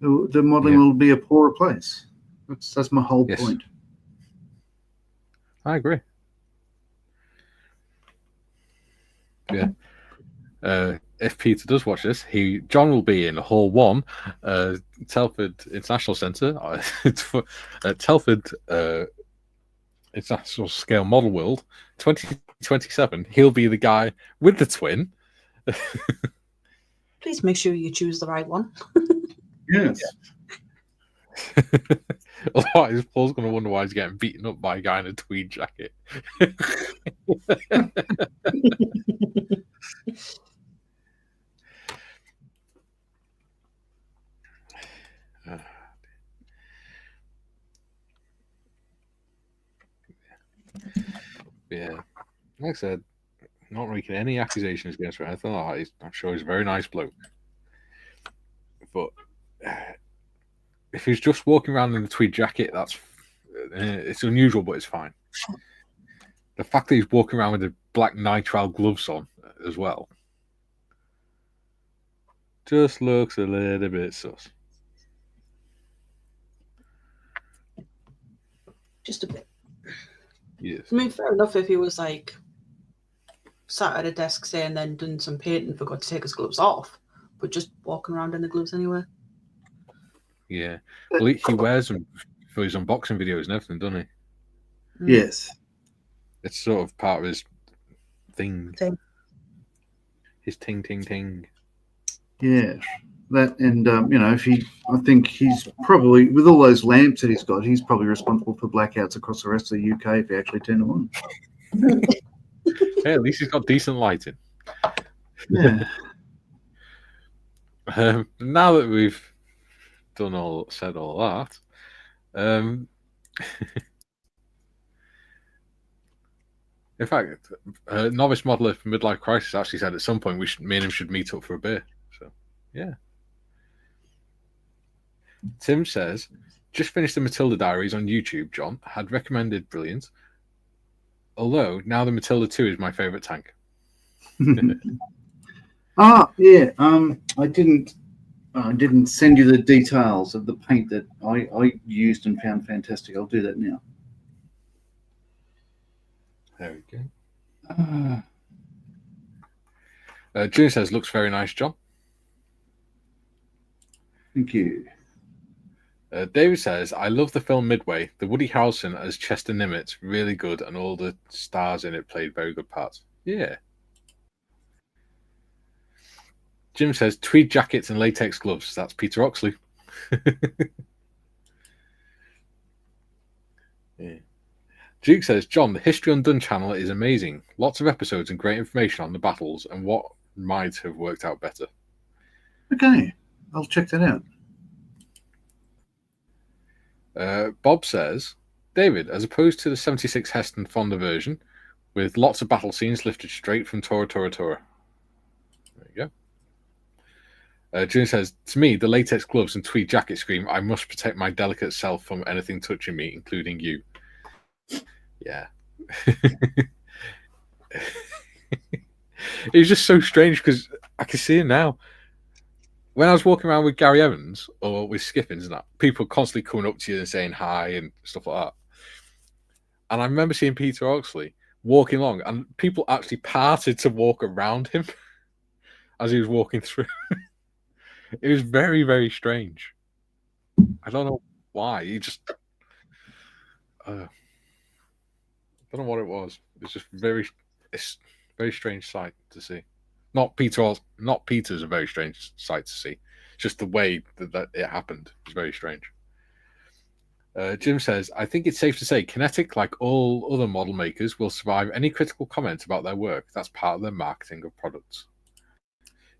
[SPEAKER 2] the modelling will be a poorer place. That's my whole point.
[SPEAKER 1] I agree. Yeah. If Peter does watch this, John will be in Hall 1, Telford International Centre, Telford International Scale Model World 2027. He'll be the guy with the twin.
[SPEAKER 3] Please make sure you choose the right one.
[SPEAKER 2] Yes.
[SPEAKER 1] Otherwise, Paul's going to wonder why he's getting beaten up by a guy in a tweed jacket. Yeah, like I said, not making any accusations against him. I thought I'm sure he's a very nice bloke, but if he's just walking around in a tweed jacket, that's it's unusual, but it's fine. The fact that he's walking around with the black nitrile gloves on as well just looks a little bit sus.
[SPEAKER 3] Just a bit.
[SPEAKER 1] Yes.
[SPEAKER 3] I mean, fair enough if he was like sat at a desk, say, and then done some painting, forgot to take his gloves off, but just walking around in the gloves anyway.
[SPEAKER 1] Yeah. Well, he wears them for his unboxing videos and everything, doesn't
[SPEAKER 2] he? Yes.
[SPEAKER 1] It's sort of part of his thing. His ting.
[SPEAKER 2] Yeah. That and I think he's probably, with all those lamps that he's got, he's probably responsible for blackouts across the rest of the UK if he actually turned them on.
[SPEAKER 1] Hey, at least he's got decent lighting.
[SPEAKER 2] Yeah.
[SPEAKER 1] Now that we've said all that, in fact, novice modeler for Midlife Crisis actually said at some point me and him should meet up for a beer. So, yeah. Tim says, just finished the Matilda Diaries on YouTube, John. Had recommended brilliant. Although, now the Matilda 2 is my favourite tank.
[SPEAKER 2] Yeah. I didn't send you the details of the paint that I used and found fantastic. I'll do that now.
[SPEAKER 1] There we go. June says, looks very nice, John.
[SPEAKER 2] Thank you.
[SPEAKER 1] David says, I love the film Midway. The Woody Harrelson as Chester Nimitz, really good, and all the stars in it played very good parts. Yeah. Jim says, tweed jackets and latex gloves. That's Peter Oxley. Yeah. Duke says, John, the History Undone channel is amazing. Lots of episodes and great information on the battles and what might have worked out better.
[SPEAKER 2] Okay, I'll check that out.
[SPEAKER 1] Bob says, David, as opposed to the 76 Heston Fonda version, with lots of battle scenes lifted straight from Tora Tora Tora. There you go. June says, to me, the latex gloves and tweed jacket scream, I must protect my delicate self from anything touching me, including you. Yeah. It was just so strange because I can see it now. When I was walking around with Gary Evans or with Skippins and that, people constantly coming up to you and saying hi and stuff like that. And I remember seeing Peter Oxley walking along and people actually parted to walk around him as he was walking through. It was very, very strange. I don't know why. He just... I don't know what it was. It's just it's a very strange sight to see. Not Peter's a very strange sight to see. Just the way that it happened was very strange. Jim says, I think it's safe to say Kinetic, like all other model makers, will survive any critical comment about their work. That's part of their marketing of products.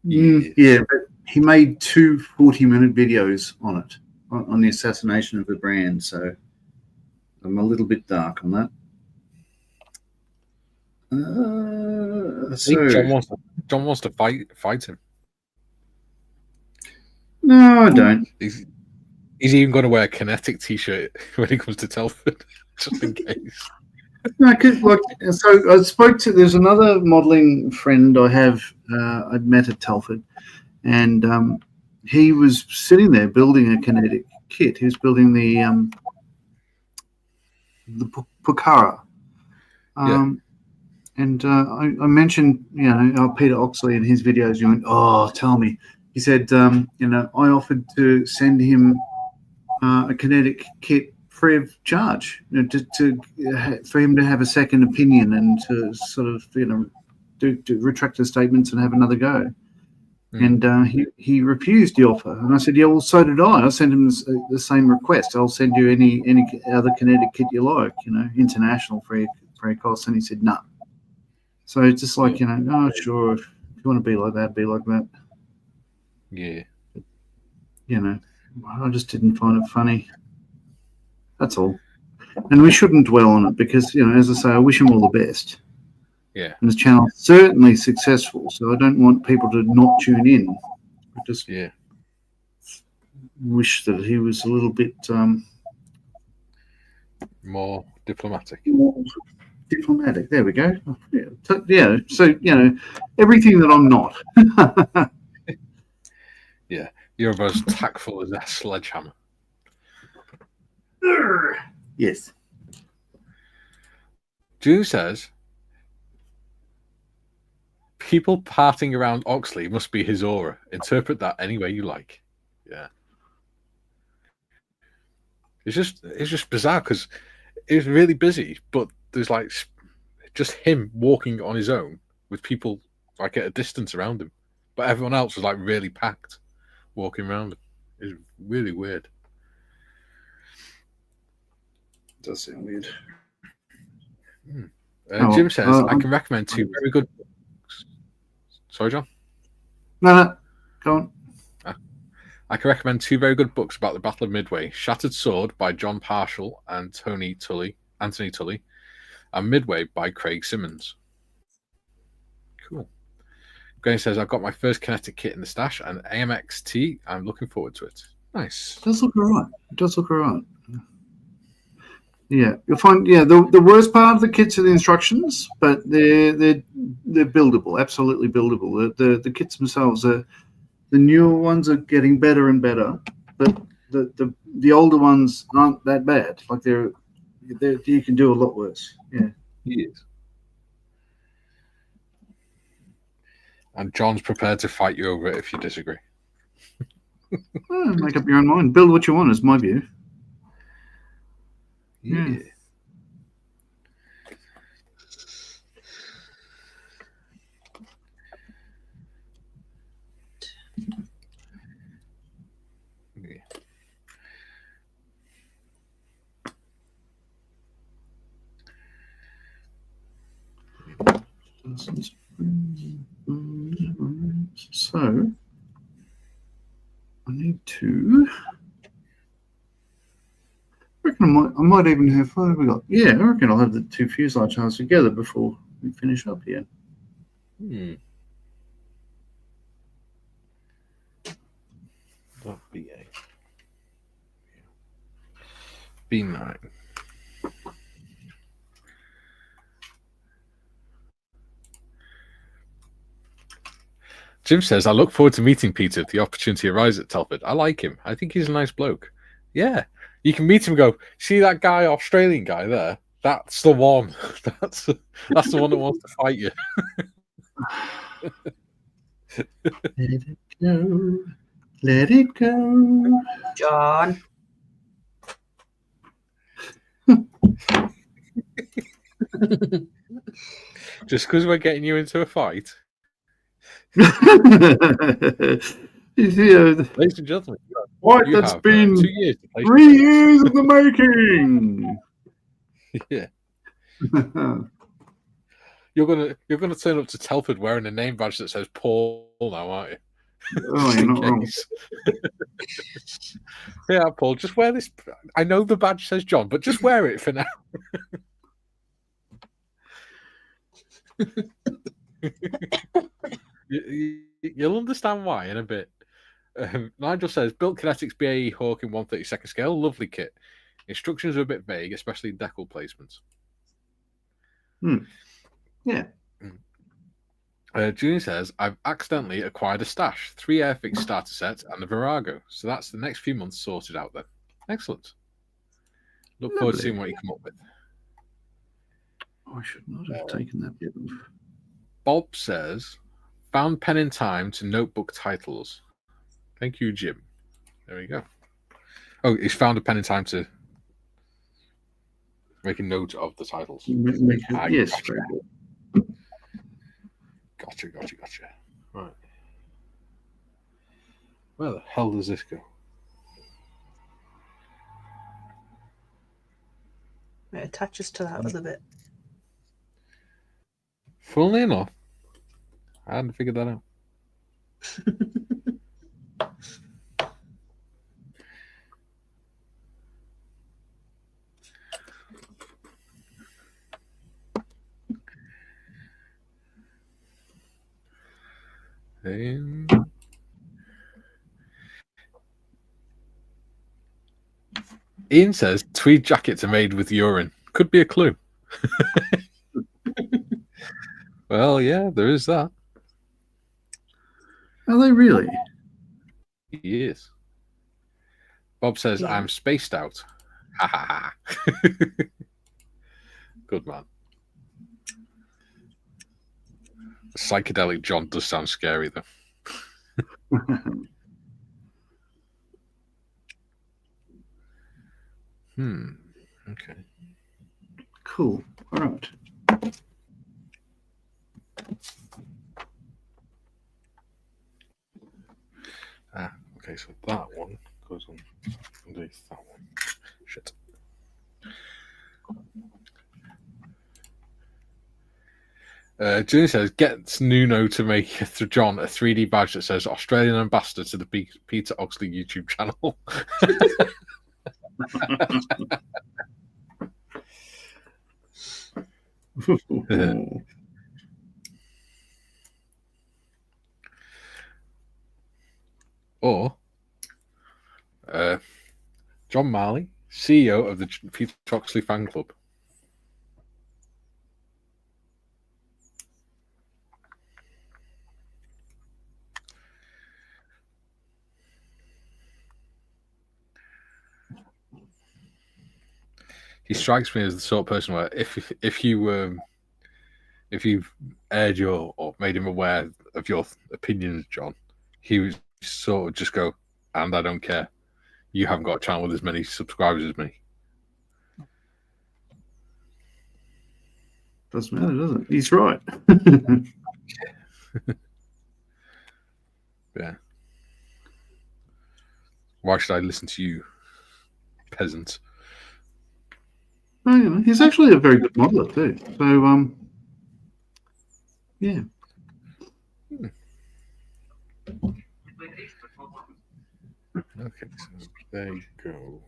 [SPEAKER 2] Yeah, but he made 2 40-minute videos on it, on the assassination of the brand. So I'm a little bit dark on that.
[SPEAKER 1] John wants to fight him.
[SPEAKER 2] No, I don't.
[SPEAKER 1] He's even going to wear a Kinetic t-shirt when he comes to Telford, just in case.
[SPEAKER 2] No, so I spoke to. There's another modelling friend I have. I'd met at Telford, and he was sitting there building a Kinetic kit. He was building the Pucara. And I mentioned, Peter Oxley in his videos. You went, oh, tell me. He said, I offered to send him a Kinetic kit free of charge, for him to have a second opinion and to sort of, to retract his statements and have another go. And he refused the offer. And I said, yeah, well, so did I. I sent him the same request. I'll send you any other kinetic kit you like, international free cost. And he said, no. So it's just like, oh, sure, if you want to be like that, be like that.
[SPEAKER 1] Yeah.
[SPEAKER 2] I just didn't find it funny. That's all. And we shouldn't dwell on it because, as I say, I wish him all the best.
[SPEAKER 1] Yeah.
[SPEAKER 2] And his channel is certainly successful, so I don't want people to not tune in. I just wish that he was a little bit
[SPEAKER 1] more diplomatic.
[SPEAKER 2] Diplomatic. There we go. Yeah. So everything that I'm not.
[SPEAKER 1] Yeah. You're about as tactful as that sledgehammer.
[SPEAKER 2] Yes.
[SPEAKER 1] June says, people parting around Oxley must be his aura. Interpret that any way you like. Yeah. It's just bizarre because it's really busy, but there's like just him walking on his own with people like at a distance around him. But everyone else was like really packed walking around him. It's really weird.
[SPEAKER 2] It does sound weird.
[SPEAKER 1] Jim says, I can recommend 2 very good books. Sorry, John?
[SPEAKER 2] No, go on.
[SPEAKER 1] I can recommend 2 very good books about the Battle of Midway. Shattered Sword by John Parshall and Anthony Tully, and Midway by Craig Simmons. Cool. Granny says, I've got my first kinetic kit in the stash, and AMXT, I'm looking forward to it. Nice.
[SPEAKER 2] It does look all right. Yeah, you'll find. Yeah, the worst part of the kits are the instructions, but they're buildable, absolutely buildable. The kits themselves are the newer ones are getting better and better, but the older ones aren't that bad. Like they're you can do a lot worse. Yeah.
[SPEAKER 1] Yes. And John's prepared to fight you over it if you disagree.
[SPEAKER 2] Make up your own mind. Build what you want is my view.
[SPEAKER 1] Yeah.
[SPEAKER 2] So I need to. I reckon I might even have. What have we got? Yeah, I reckon I'll have the 2 fuselage halves together before we finish up here.
[SPEAKER 1] .BA. B9. Jim says, I look forward to meeting Peter if the opportunity arises at Telford. I like him. I think he's a nice bloke. Yeah. You can meet him and go, see that guy, Australian guy there? That's the one. That's the one that wants to fight you.
[SPEAKER 2] Let it go. Let it go.
[SPEAKER 3] John.
[SPEAKER 1] Just because we're getting you into a fight. Ladies and gentlemen,
[SPEAKER 2] that's been
[SPEAKER 1] 2 years.
[SPEAKER 2] 3 years in the making.
[SPEAKER 1] Yeah. You're gonna turn up to Telford wearing a name badge that says Paul now, aren't you?
[SPEAKER 2] Oh, you're not wrong.
[SPEAKER 1] Yeah, Paul, just wear this. I know the badge says John, but just wear it for now. You'll understand why in a bit. Nigel says, built Kinetics BAE Hawk in 1/32 scale. Lovely kit. Instructions are a bit vague, especially decal placements.
[SPEAKER 2] Yeah.
[SPEAKER 1] Junior says, I've accidentally acquired a stash, 3 Airfix starter sets and a Virago. So that's the next few months sorted out then. Excellent. Look forward to seeing what you come up with.
[SPEAKER 2] I should not have taken that bit.
[SPEAKER 1] Bob says, found pen in time to notebook titles. Thank you, Jim. There we go. Oh, he's found a pen in time to make a note of the titles.
[SPEAKER 2] Yes.
[SPEAKER 1] Gotcha. Right. Where the hell does this go?
[SPEAKER 3] It attaches to that other bit.
[SPEAKER 1] Funnily enough, I hadn't figured that out. Ian says tweed jackets are made with urine. Could be a clue. Well, yeah, there is that.
[SPEAKER 2] Are they really?
[SPEAKER 1] He is. Bob says,
[SPEAKER 3] Yeah.
[SPEAKER 1] I'm spaced out. Ha ha ha. Good man. Psychedelic John does sound scary, though. Okay.
[SPEAKER 2] Cool. All right.
[SPEAKER 1] Okay, so that one goes on underneath that one. Shit. Junior says, get Nuno to make through John a 3D badge that says Australian ambassador to the Peter Oxley YouTube channel. Or John Marley, CEO of the Peter Oxley fan club. He strikes me as the sort of person where if you've aired your or made him aware of your opinions, John, he would sort of just go, and I don't care. You haven't got a channel with as many subscribers as me.
[SPEAKER 2] Doesn't matter, does it? He's right.
[SPEAKER 1] Yeah. Why should I listen to you, peasants?
[SPEAKER 2] Oh, you know, he's actually a very good modeler too. So, yeah.
[SPEAKER 1] Okay, so there you go.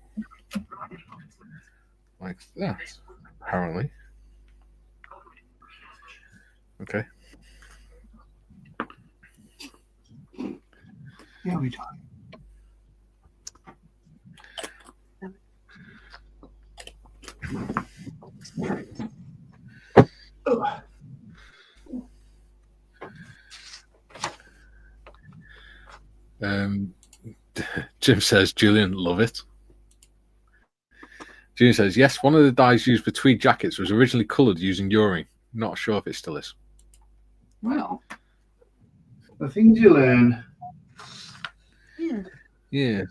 [SPEAKER 1] Like that, apparently. Okay.
[SPEAKER 2] Yeah, we do.
[SPEAKER 1] Jim says, Julian, love it. Julian says, yes, one of the dyes used for tweed jackets was originally coloured using urine. Not sure if it still is.
[SPEAKER 2] Well, the things you learn.
[SPEAKER 3] Yeah.
[SPEAKER 1] Yeah.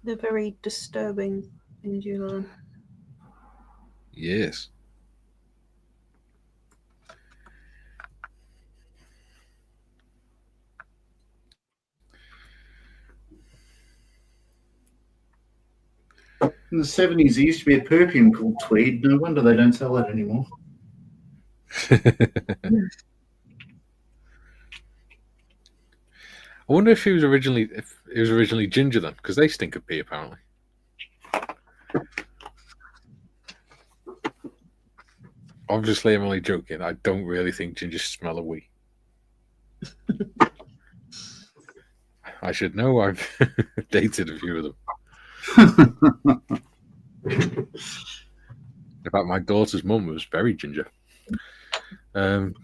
[SPEAKER 3] They're very disturbing things you learn.
[SPEAKER 1] Yes.
[SPEAKER 2] In the 70s, there used to be a perfume called Tweed. No wonder they don't sell it anymore.
[SPEAKER 1] I wonder if it was originally ginger then, because they stink of pee apparently. Obviously, I'm only joking. I don't really think ginger smell a wee. I should know. I've dated a few of them. In fact, my daughter's mum was very ginger. Tim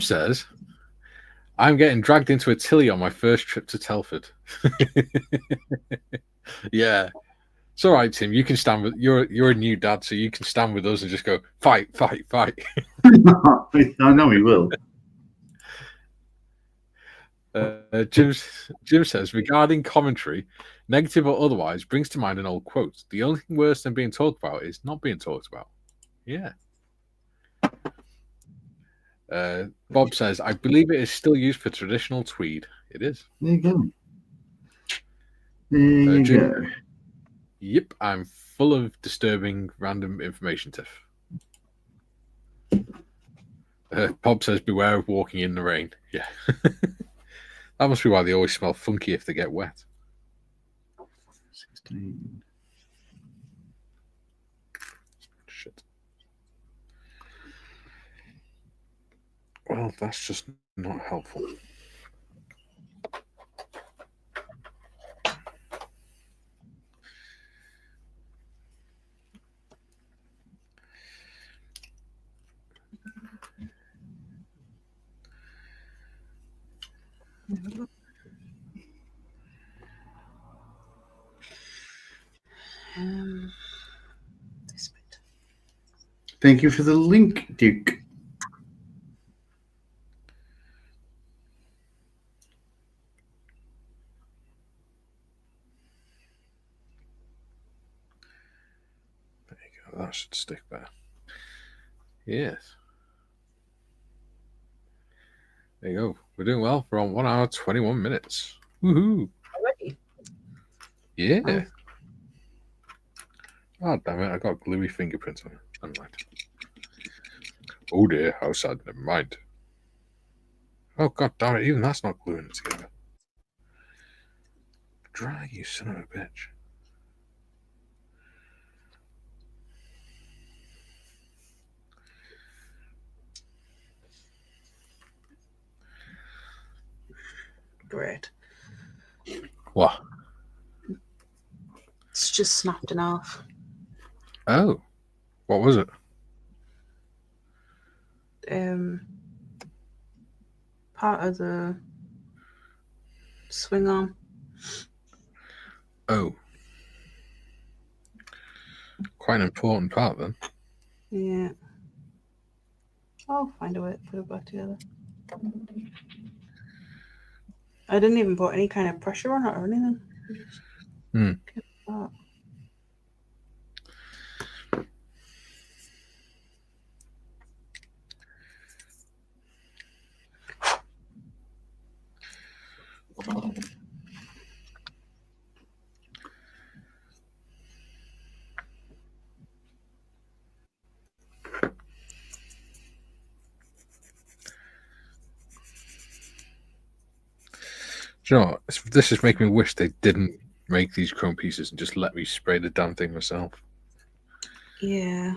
[SPEAKER 1] says, I'm getting dragged into a tilly on my first trip to Telford. Yeah. It's all right, Tim. You can stand with you're a new dad, so you can stand with us and just go, fight, fight, fight.
[SPEAKER 2] I know he will.
[SPEAKER 1] Jim says, regarding commentary, negative or otherwise, brings to mind an old quote. The only thing worse than being talked about is not being talked about. Yeah. Bob says, I believe it is still used for traditional tweed. It is.
[SPEAKER 2] There you go. There you
[SPEAKER 1] Jim,
[SPEAKER 2] go.
[SPEAKER 1] Yep, I'm full of disturbing random information, Tiff. Bob says, beware of walking in the rain. Yeah. That must be why they always smell funky if they get wet.
[SPEAKER 2] 16.
[SPEAKER 1] Shit. Well, that's just not helpful.
[SPEAKER 3] This bit.
[SPEAKER 2] Thank you for the link, Duke.
[SPEAKER 1] There you go. That should stick there. Yes. There you go. We're doing well. We're on 1 hour, 21 minutes. Woohoo.
[SPEAKER 3] Already?
[SPEAKER 1] Yeah.
[SPEAKER 3] Oh.
[SPEAKER 1] Oh, damn it. I got gluey fingerprints on it. Never mind. Oh, dear. How sad. Never mind. Oh, god damn it. Even that's not gluing it together. Dry, you son of a bitch.
[SPEAKER 3] Great.
[SPEAKER 1] What?
[SPEAKER 3] It's just snapped in half.
[SPEAKER 1] Oh. What was it?
[SPEAKER 3] Part of the swing arm.
[SPEAKER 1] Oh. Quite an important part then.
[SPEAKER 3] Yeah. I'll find a way to put it back together. I didn't even put any kind of pressure on it or anything.
[SPEAKER 1] Hmm. Do you know what? This is making me wish they didn't make these chrome pieces and just let me spray the damn thing myself.
[SPEAKER 3] Yeah.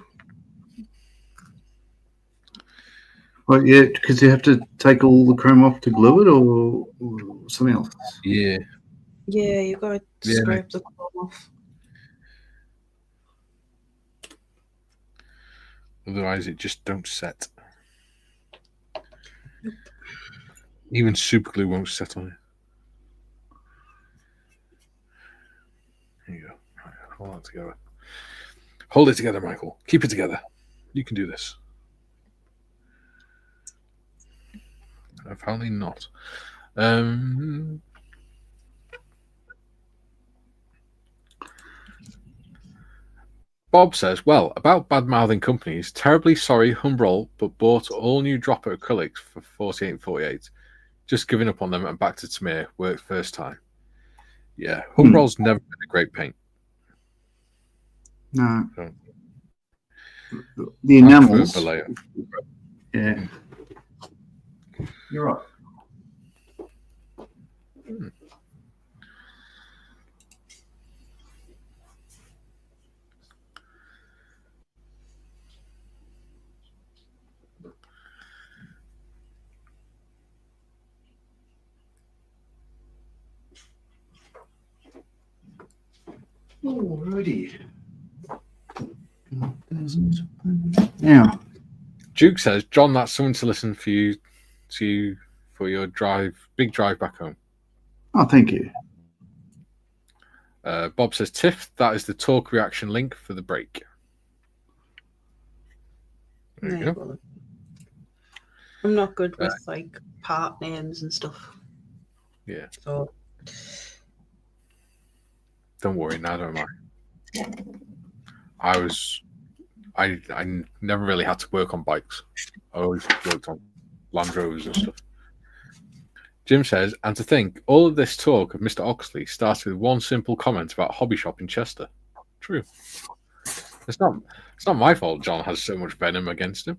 [SPEAKER 2] Well, yeah, because you have to take all the chrome off to glue it, or something else.
[SPEAKER 1] Yeah.
[SPEAKER 3] Yeah, you've got to
[SPEAKER 1] Yeah.
[SPEAKER 3] scrape the chrome off.
[SPEAKER 1] Otherwise, it just don't set. Even super glue won't set on it. There you go. Right, hold that together. Hold it together, Michael. Keep it together. You can do this. Apparently not. Bob says, well, about bad-mouthing companies, terribly sorry Humbrol, but bought all new dropper acrylics for 48 and 48. Just giving up on them and back to Tamir. Worked first time. Yeah, Humbrol's never been a great paint.
[SPEAKER 2] No.
[SPEAKER 1] So,
[SPEAKER 2] The enamels.
[SPEAKER 1] Yeah.
[SPEAKER 2] You're right. Alrighty. Now,
[SPEAKER 1] Duke says, John, that's something to listen for you for your big drive back home.
[SPEAKER 2] oh, thank you.
[SPEAKER 1] Bob says, Tiff, that is the torque reaction link for the brake. There you go.
[SPEAKER 3] I'm not good with like part names and stuff.
[SPEAKER 1] Yeah.
[SPEAKER 3] So
[SPEAKER 1] don't worry, neither am I. I never really had to work on bikes. I always worked on Land Rovers and stuff. Jim says, and to think, all of this talk of Mr. Oxley started with one simple comment about hobby shop in Chester. True. It's not my fault John has so much venom against him.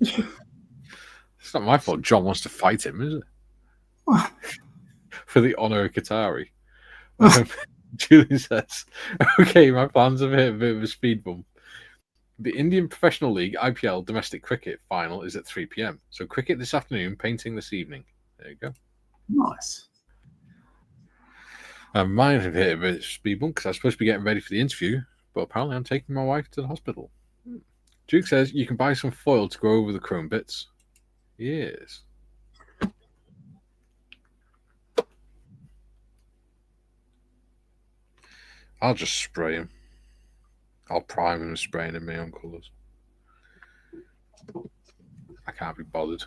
[SPEAKER 1] It's not my fault John wants to fight him, is it? For the honour of Qatari. Julie says, okay, my plans have hit a bit of a speed bump. The Indian Professional League IPL domestic cricket final is at 3 p.m. So cricket this afternoon, painting this evening. There you go.
[SPEAKER 2] Nice.
[SPEAKER 1] Mine have hit a bit of a speed bump because I was supposed to be getting ready for the interview, but apparently I'm taking my wife to the hospital. Duke says you can buy some foil to go over the chrome bits. Yes. I'll just spray him. I'll prime him and spray him in my own colours. I can't be bothered.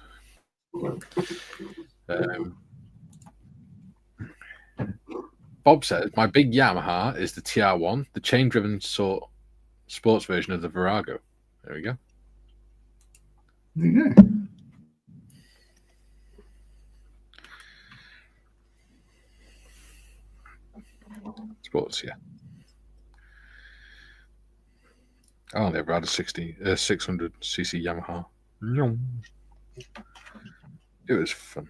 [SPEAKER 1] Bob says, my big Yamaha is the TR1, the chain-driven sports version of the Virago. There we go.
[SPEAKER 2] There you go.
[SPEAKER 1] Sports, yeah. Oh, they've had a 600cc Yamaha. It was fun.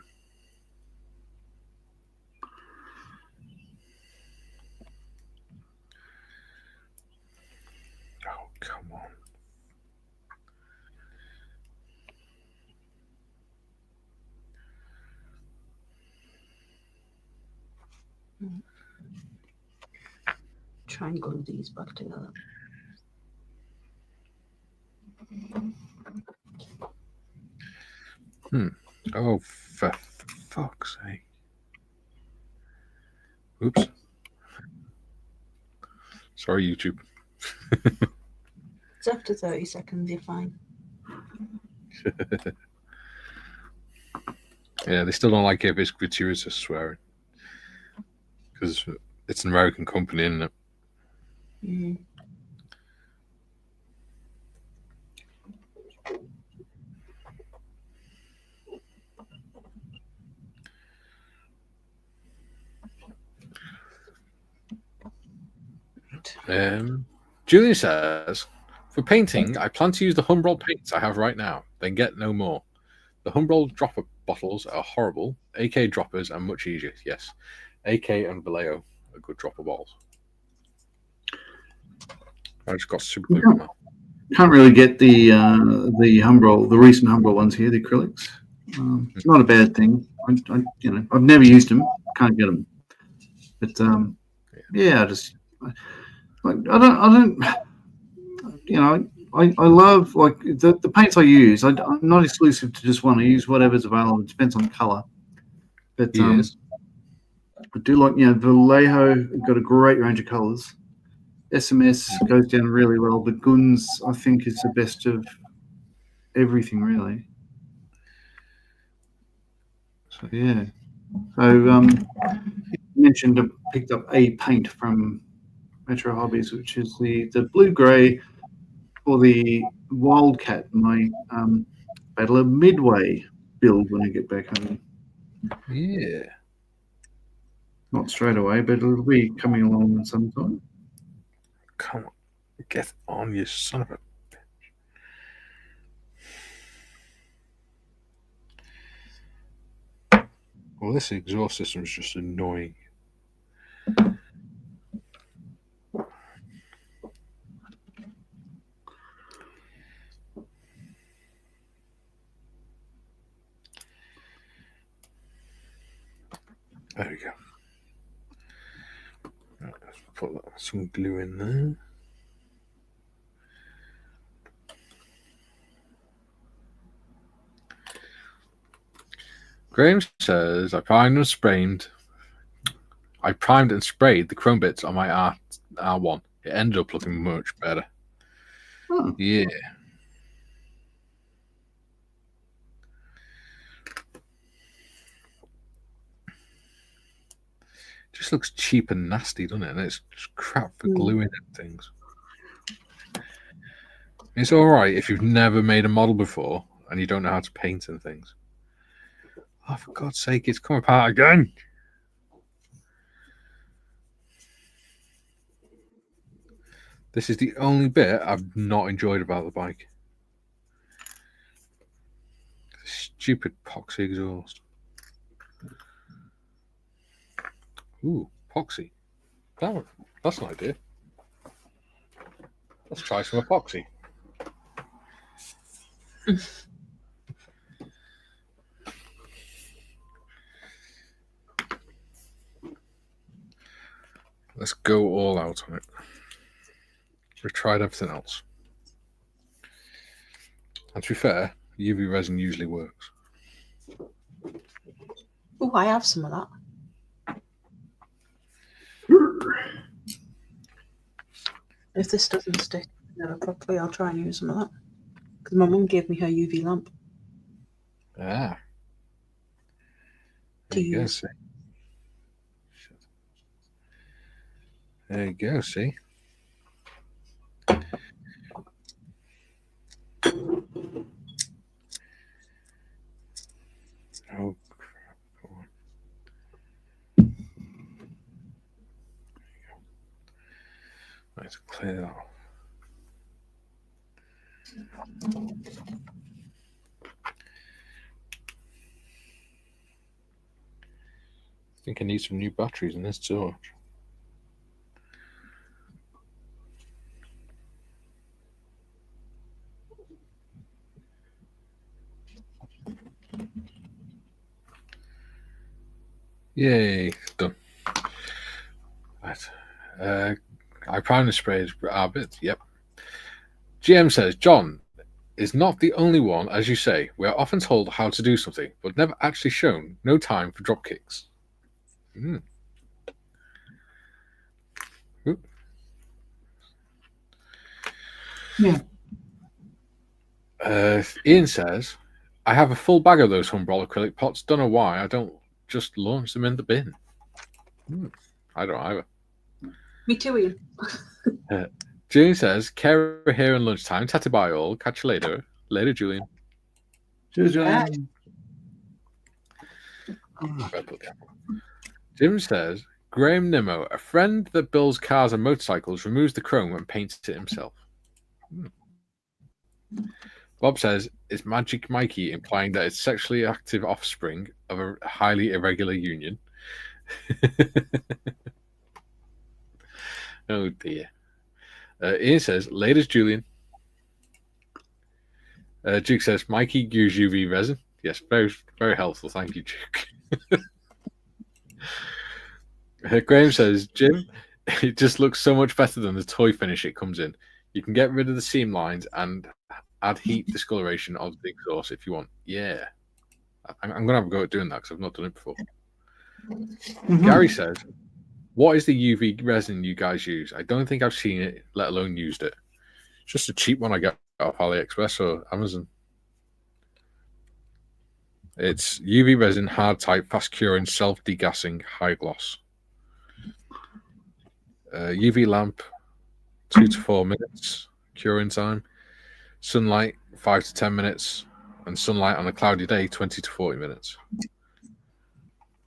[SPEAKER 1] Oh, come on.
[SPEAKER 3] Try and glue these back together.
[SPEAKER 1] Oh, for fuck's sake. Oops. Sorry, YouTube.
[SPEAKER 3] It's after 30 seconds, you're fine.
[SPEAKER 1] Yeah, they still don't like it if it's gratuitous swearing. Because it's an American company, isn't it?
[SPEAKER 3] Mm.
[SPEAKER 1] Julian says, for painting, I plan to use the Humbrol paints I have right now, then get no more. The Humbrol dropper bottles are horrible. AK droppers are much easier. Yes, AK and Vallejo are good dropper bottles. I just got super glue now.
[SPEAKER 2] Can't really get the Humbrol, the recent Humbrol ones here, the acrylics. It's not a bad thing. I've never used them. Can't get them. But yeah, I love like the paints I use. I'm not exclusive to just one. I use whatever's available. It depends on the color. But
[SPEAKER 1] Yes.
[SPEAKER 2] I do like Vallejo got a great range of colors. SMS goes down really well. The Guns I think is the best of everything really. So yeah. So you mentioned I picked up a paint from Metro Hobbies, which is the blue grey for the Wildcat, my Battle of Midway build when I get back home.
[SPEAKER 1] Yeah.
[SPEAKER 2] Not straight away, but it'll be coming along sometime.
[SPEAKER 1] Come on. Get on, you son of a bitch. Well, this exhaust system is just annoying. There we go. Right, let's put some glue in there. Graham says, I primed and sprayed the chrome bits on my R1. It ended up looking much better.
[SPEAKER 2] Oh.
[SPEAKER 1] Yeah. Just looks cheap and nasty, doesn't it? And it's just crap for gluing and things. It's all right if you've never made a model before and you don't know how to paint and things. Oh, for God's sake, it's come apart again. This is the only bit I've not enjoyed about the bike. Stupid epoxy exhaust. Ooh, epoxy. That's an idea. Let's try some epoxy. Let's go all out on it. We've tried everything else. And to be fair, UV resin usually works.
[SPEAKER 3] Oh, I have some of that. If this doesn't stick properly, I'll try and use some of that. Because my mum gave me her UV lamp.
[SPEAKER 1] Ah.
[SPEAKER 3] To use.
[SPEAKER 1] See. There you go, see? Oh, crap. Go on. Let's clear that off. I think I need some new batteries in this torch. Yay, done. Right. I primed the sprays a bit. Yep. GM says, John is not the only one, as you say. We are often told how to do something, but never actually shown. No time for drop kicks.
[SPEAKER 2] Yeah.
[SPEAKER 1] Ian says, I have a full bag of those Humbrol acrylic pots. Don't know why. I don't just launch them in the bin. I don't either.
[SPEAKER 3] Me too, Ian.
[SPEAKER 1] Julian says, Kara here in lunchtime. Tatty bye all. Catch you later. Later, Julian.
[SPEAKER 2] Cheers, Julian.
[SPEAKER 1] Jim says, Graham Nimmo, a friend that builds cars and motorcycles, removes the chrome and paints it himself. Bob says, is Magic Mikey implying that it's sexually active offspring of a highly irregular union? Oh dear. Ian says, latest Julian. Duke says, Mikey, use UV resin. Yes, very, very helpful. Thank you, Duke. Graham says, Jim, it just looks so much better than the toy finish it comes in. You can get rid of the seam lines and add heat discoloration of the exhaust if you want. Yeah. I'm going to have a go at doing that because I've not done it before. Gary says, what is the UV resin you guys use? I don't think I've seen it, let alone used it. It's just a cheap one I get off AliExpress or Amazon. It's UV resin, hard type, fast curing, self-degassing, high gloss. UV lamp, 2 to 4 minutes curing time. Sunlight, 5 to 10 minutes. And sunlight on a cloudy day, 20 to 40 minutes.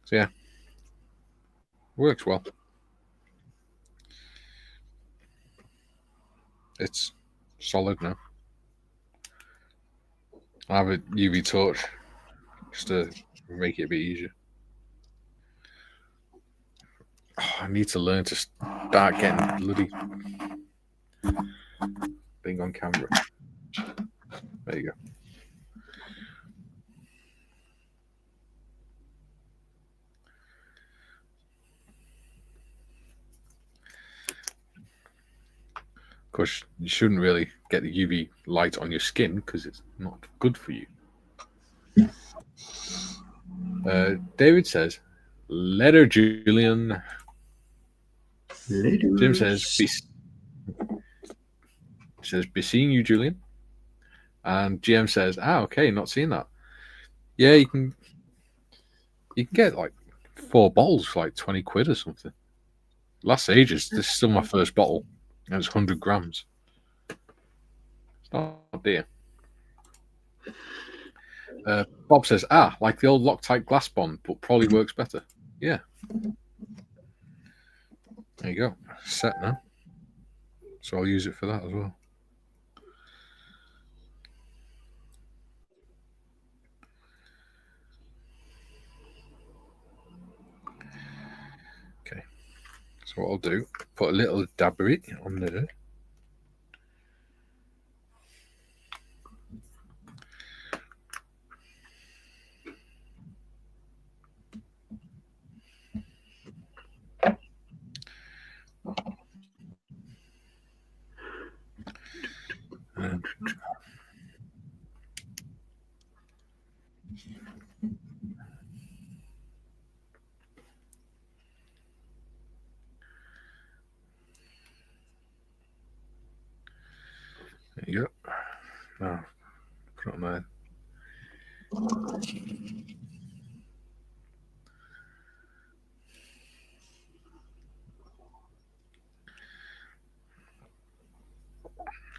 [SPEAKER 1] So yeah, works well. It's solid now. I have a UV torch just to make it a bit easier. Oh, I need to learn to start getting bloody being on camera. There you go. Of course, you shouldn't really get the UV light on your skin because it's not good for you. David says, "Later, Julian."
[SPEAKER 2] Later.
[SPEAKER 1] Jim says, "Be seeing you, Julian." And GM says, okay, not seeing that. Yeah, you can get like 4 bottles for like 20 quid or something. Lasts ages. This is still my first bottle, and it's 100 grams. It's not dear. Bob says, like the old Loctite glass bond, but probably works better. Yeah. There you go. Set now. So I'll use it for that as well. Okay. So what I'll do, put a little dab of it on there. There you go. Now, put it on there.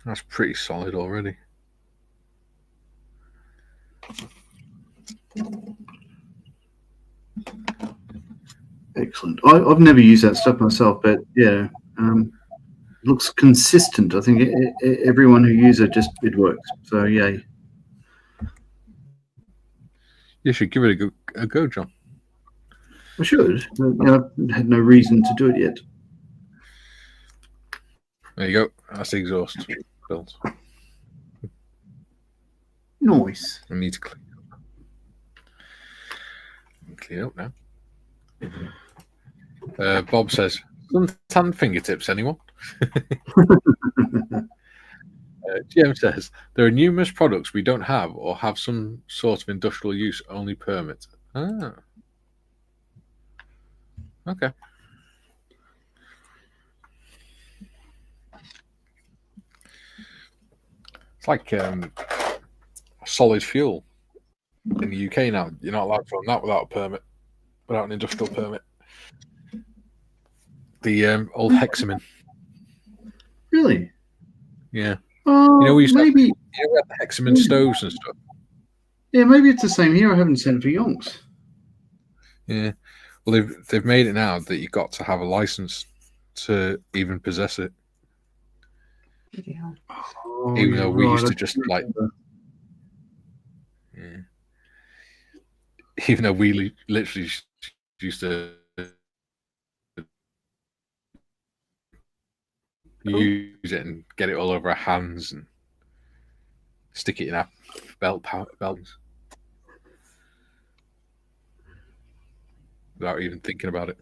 [SPEAKER 1] That's pretty solid already.
[SPEAKER 2] Excellent. I've never used that stuff myself, but yeah, it looks consistent. I think everyone who uses it works. So yay.
[SPEAKER 1] You should give it a go, John.
[SPEAKER 2] I should. I've had no reason to do it yet.
[SPEAKER 1] There you go. That's the exhaust built.
[SPEAKER 2] Nice.
[SPEAKER 1] I need to clean up now. Bob says, suntan fingertips, anyone? GM says, there are numerous products we don't have or have some sort of industrial use only permit. Ah. Okay. It's like solid fuel in the UK now. You're not allowed to run that without a permit, without an industrial permit. The old hexamin.
[SPEAKER 2] Really?
[SPEAKER 1] Yeah.
[SPEAKER 2] We
[SPEAKER 1] used
[SPEAKER 2] maybe.
[SPEAKER 1] To have the hexamin stoves and stuff.
[SPEAKER 2] Yeah, maybe it's the same here. I haven't seen it for yonks.
[SPEAKER 1] Yeah. Well, they've made it now that you've got to have a license to even possess it.
[SPEAKER 3] Yeah.
[SPEAKER 2] Oh,
[SPEAKER 1] Even though we used to
[SPEAKER 2] I
[SPEAKER 1] just
[SPEAKER 2] remember.
[SPEAKER 1] yeah. Even though we literally used to use it and get it all over our hands and stick it in our belts without even thinking about it.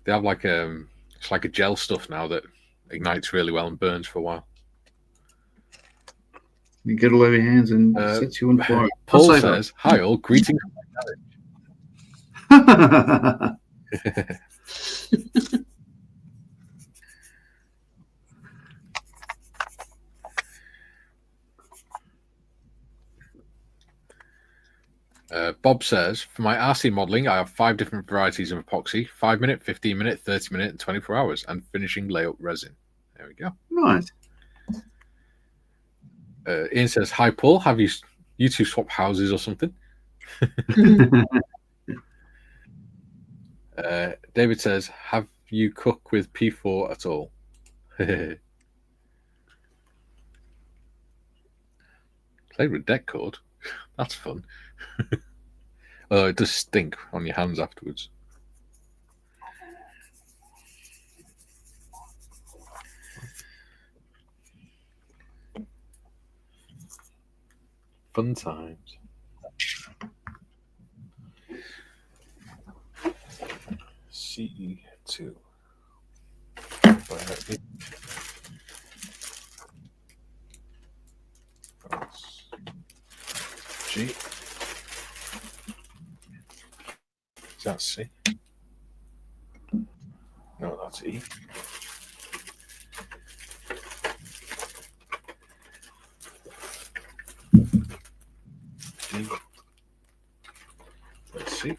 [SPEAKER 1] They have like it's like a gel stuff now that ignites really well and burns for a while.
[SPEAKER 2] You get all over your hands and sets you on fire.
[SPEAKER 1] Paul says, "Hi all, greetings." Bob says, for my RC modelling, I have 5 different varieties of epoxy: 5 minute, 15 minute, 30 minute, and 24 hours, and finishing layout resin. There we go.
[SPEAKER 2] Nice.
[SPEAKER 1] Ian says, "Hi Paul, have you two swap houses or something?" David says, "Have you cooked with P4 at all?" Played with deck cord. That's fun. Oh, it does stink on your hands afterwards. Fun times. CE2. G. Is that C? No, that's E. G. Let's see.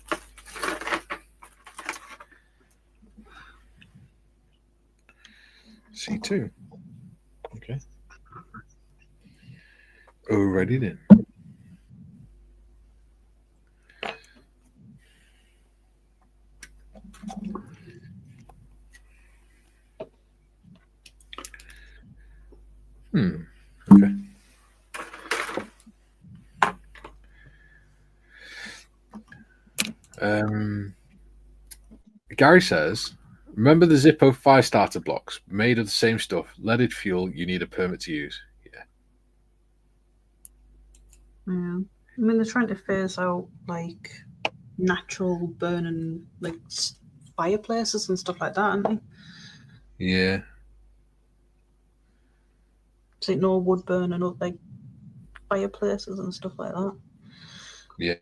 [SPEAKER 1] C2. Okay. Already then. Okay. Gary says, remember the Zippo fire starter blocks made of the same stuff, leaded fuel you need a permit to use.
[SPEAKER 3] Yeah. I mean, they're trying to phase out like natural burning, like fireplaces and stuff like that, aren't they?
[SPEAKER 1] Yeah.
[SPEAKER 3] It's like no wood burning up, like fireplaces and stuff like that.
[SPEAKER 1] Yeah.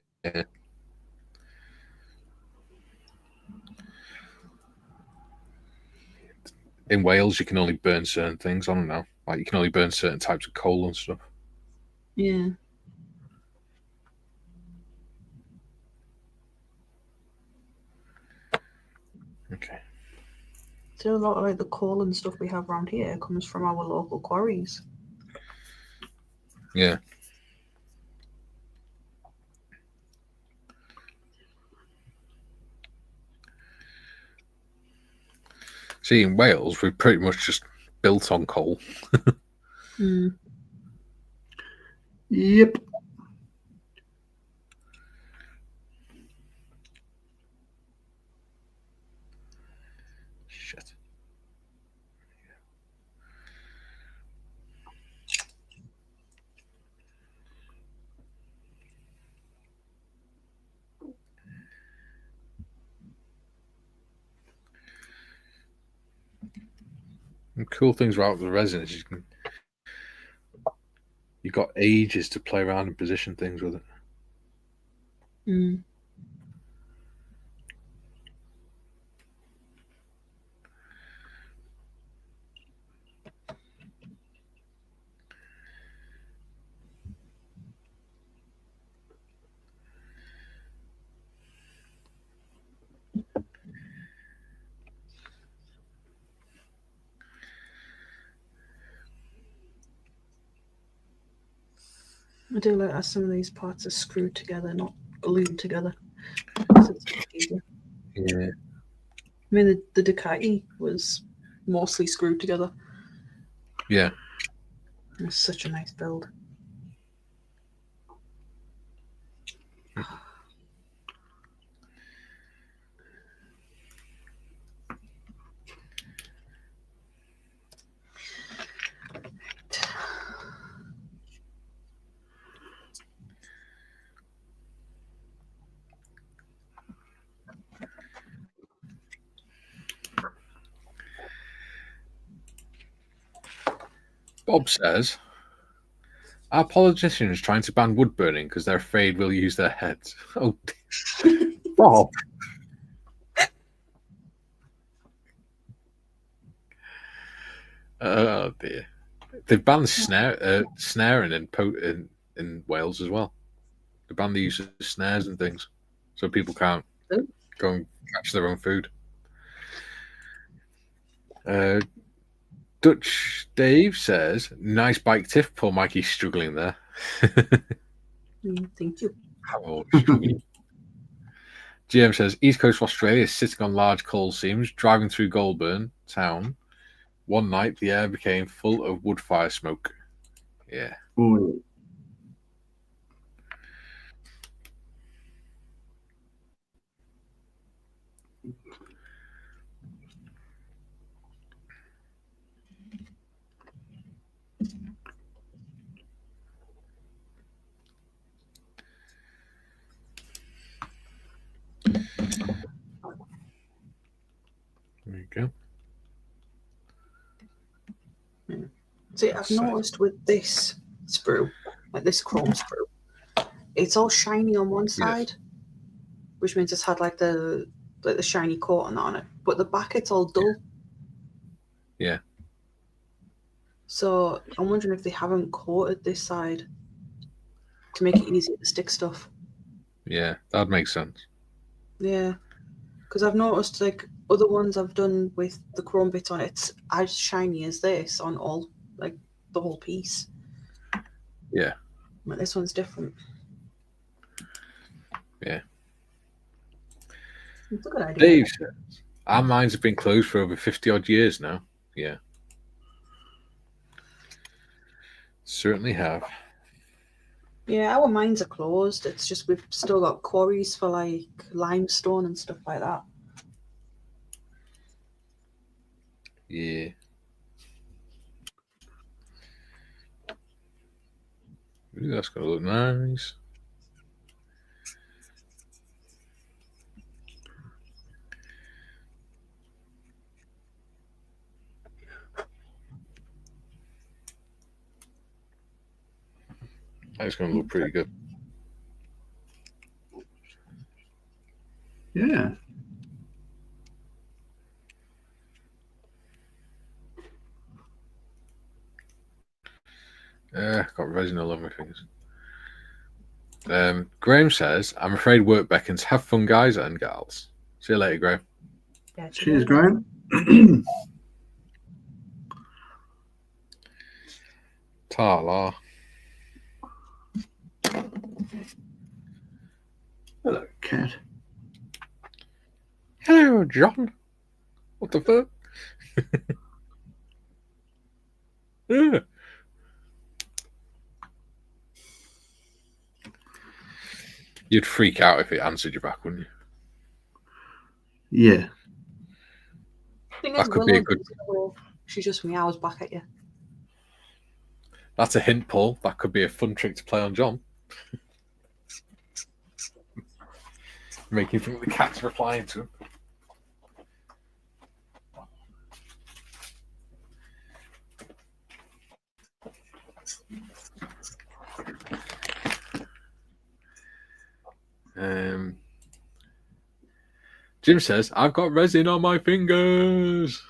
[SPEAKER 1] In Wales, you can only burn certain things. I don't know. Like, you can only burn certain types of coal and stuff.
[SPEAKER 3] Yeah.
[SPEAKER 1] Okay.
[SPEAKER 3] So a lot of like the coal and stuff we have around here comes from our local quarries.
[SPEAKER 1] Yeah. See, in Wales, we're pretty much just built on coal.
[SPEAKER 2] Yep.
[SPEAKER 1] Shit. And cool things about the resin is you've got ages to play around and position things with it.
[SPEAKER 3] I do like how some of these parts are screwed together, not glued together. So it's easier.
[SPEAKER 1] Yeah.
[SPEAKER 3] I mean, the Ducati was mostly screwed together.
[SPEAKER 1] Yeah.
[SPEAKER 3] It was such a nice build.
[SPEAKER 1] Bob says, our politicians trying to ban wood burning because they're afraid we'll use their heads. Oh, Bob. Oh dear. They've banned snaring in Wales as well. They banned the use of snares and things, so people can't go and catch their own food. Dutch Dave says, nice bike, Tiff. Poor Mikey's struggling there.
[SPEAKER 3] Thank you.
[SPEAKER 1] Oh, struggling. GM says, East Coast of Australia is sitting on large coal seams, driving through Goulburn town. One night, the air became full of wood fire smoke. Yeah.
[SPEAKER 2] Ooh.
[SPEAKER 1] There you go.
[SPEAKER 3] See, I've noticed with this sprue, like this chrome sprue, it's all shiny on one side, which means it's had like the shiny coat on it, but the back it's all dull.
[SPEAKER 1] Yeah.
[SPEAKER 3] So I'm wondering if they haven't coated this side to make it easier to stick stuff.
[SPEAKER 1] Yeah, that makes sense.
[SPEAKER 3] Yeah, because I've noticed like other ones I've done with the chrome bits on it's as shiny as this on all like the whole piece.
[SPEAKER 1] Yeah.
[SPEAKER 3] But this one's different.
[SPEAKER 1] Yeah.
[SPEAKER 3] It's a good idea.
[SPEAKER 1] Dave says, our mines have been closed for over 50-odd years now. Yeah. Certainly have.
[SPEAKER 3] Yeah, our mines are closed. It's just we've still got quarries for like limestone and stuff like that.
[SPEAKER 1] Yeah. Ooh, that's going to look nice. That's going to look pretty good.
[SPEAKER 2] Yeah.
[SPEAKER 1] Got resin all over my fingers. Graham says, I'm afraid work beckons. Have fun, guys and gals. See you later, Graham.
[SPEAKER 3] Yeah,
[SPEAKER 2] Cheers, Graham.
[SPEAKER 1] Ta-la.
[SPEAKER 2] Hello, cat.
[SPEAKER 1] Hello, John. What the fuck? Yeah. You'd freak out if it answered you back, wouldn't you?
[SPEAKER 2] Yeah.
[SPEAKER 3] Thing
[SPEAKER 1] That
[SPEAKER 3] is,
[SPEAKER 1] could be a
[SPEAKER 3] Willow
[SPEAKER 1] good.
[SPEAKER 3] does go, she just meows back at you.
[SPEAKER 1] That's a hint, Paul. That could be a fun trick to play on John. Make him think the cat's replying to him. Jim says, I've got resin on my fingers.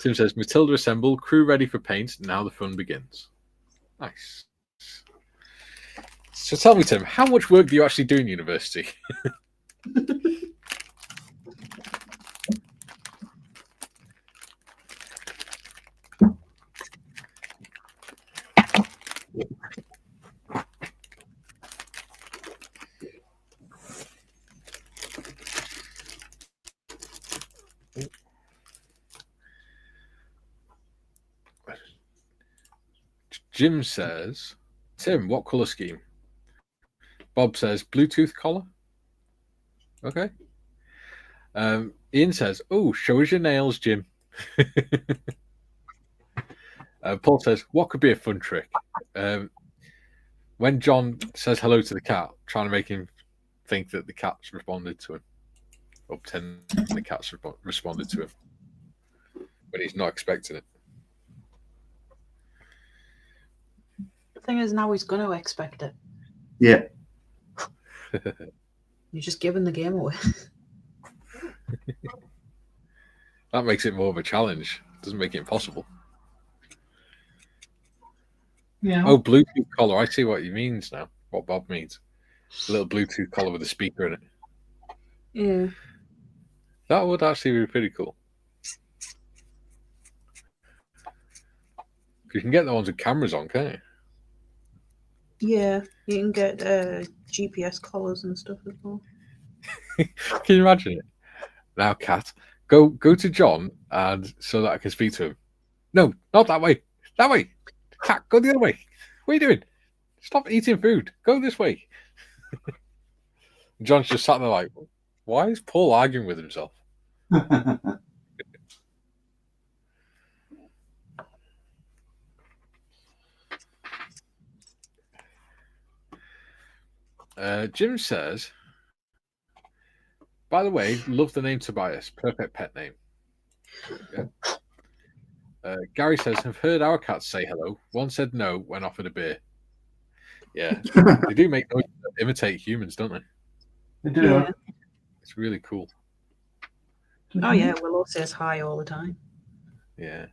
[SPEAKER 1] Tim says, Matilda assembled, crew ready for paint. Now the fun begins. Nice. So tell me, Tim, how much work do you actually do in university? Jim says, Tim, what colour scheme? Bob says, Bluetooth collar. Okay. Ian says, oh, show us your nails, Jim. Paul says, what could be a fun trick? When John says hello to the cat, trying to make him think that the cat's responded to him. Or pretend the cat's responded to him. When he's not expecting it.
[SPEAKER 3] The thing is, now he's going to expect it.
[SPEAKER 2] Yeah.
[SPEAKER 3] You're just giving the game away.
[SPEAKER 1] That makes it more of a challenge. Doesn't make it impossible.
[SPEAKER 2] Yeah.
[SPEAKER 1] Oh, Bluetooth collar. I see what he means now. What Bob means. A little Bluetooth collar with a speaker in it.
[SPEAKER 3] Yeah.
[SPEAKER 1] That would actually be pretty cool. You can get the ones with cameras on, can't you?
[SPEAKER 3] Yeah, you can get GPS collars and stuff as well.
[SPEAKER 1] Can you imagine it? Now, Kat, go to John and so that I can speak to him. No, not that way. That way. Kat, go the other way. What are you doing? Stop eating food. Go this way. John's just sat there like, why is Paul arguing with himself? Jim says, by the way, love the name Tobias. Perfect pet name. Yeah. Gary says, have heard our cats say hello. One said no when offered a beer. Yeah. They do make noises that imitate humans, don't they?
[SPEAKER 2] They do.
[SPEAKER 3] Yeah.
[SPEAKER 1] It's really cool.
[SPEAKER 3] Oh, yeah, Willow says hi all the time.
[SPEAKER 1] Yeah.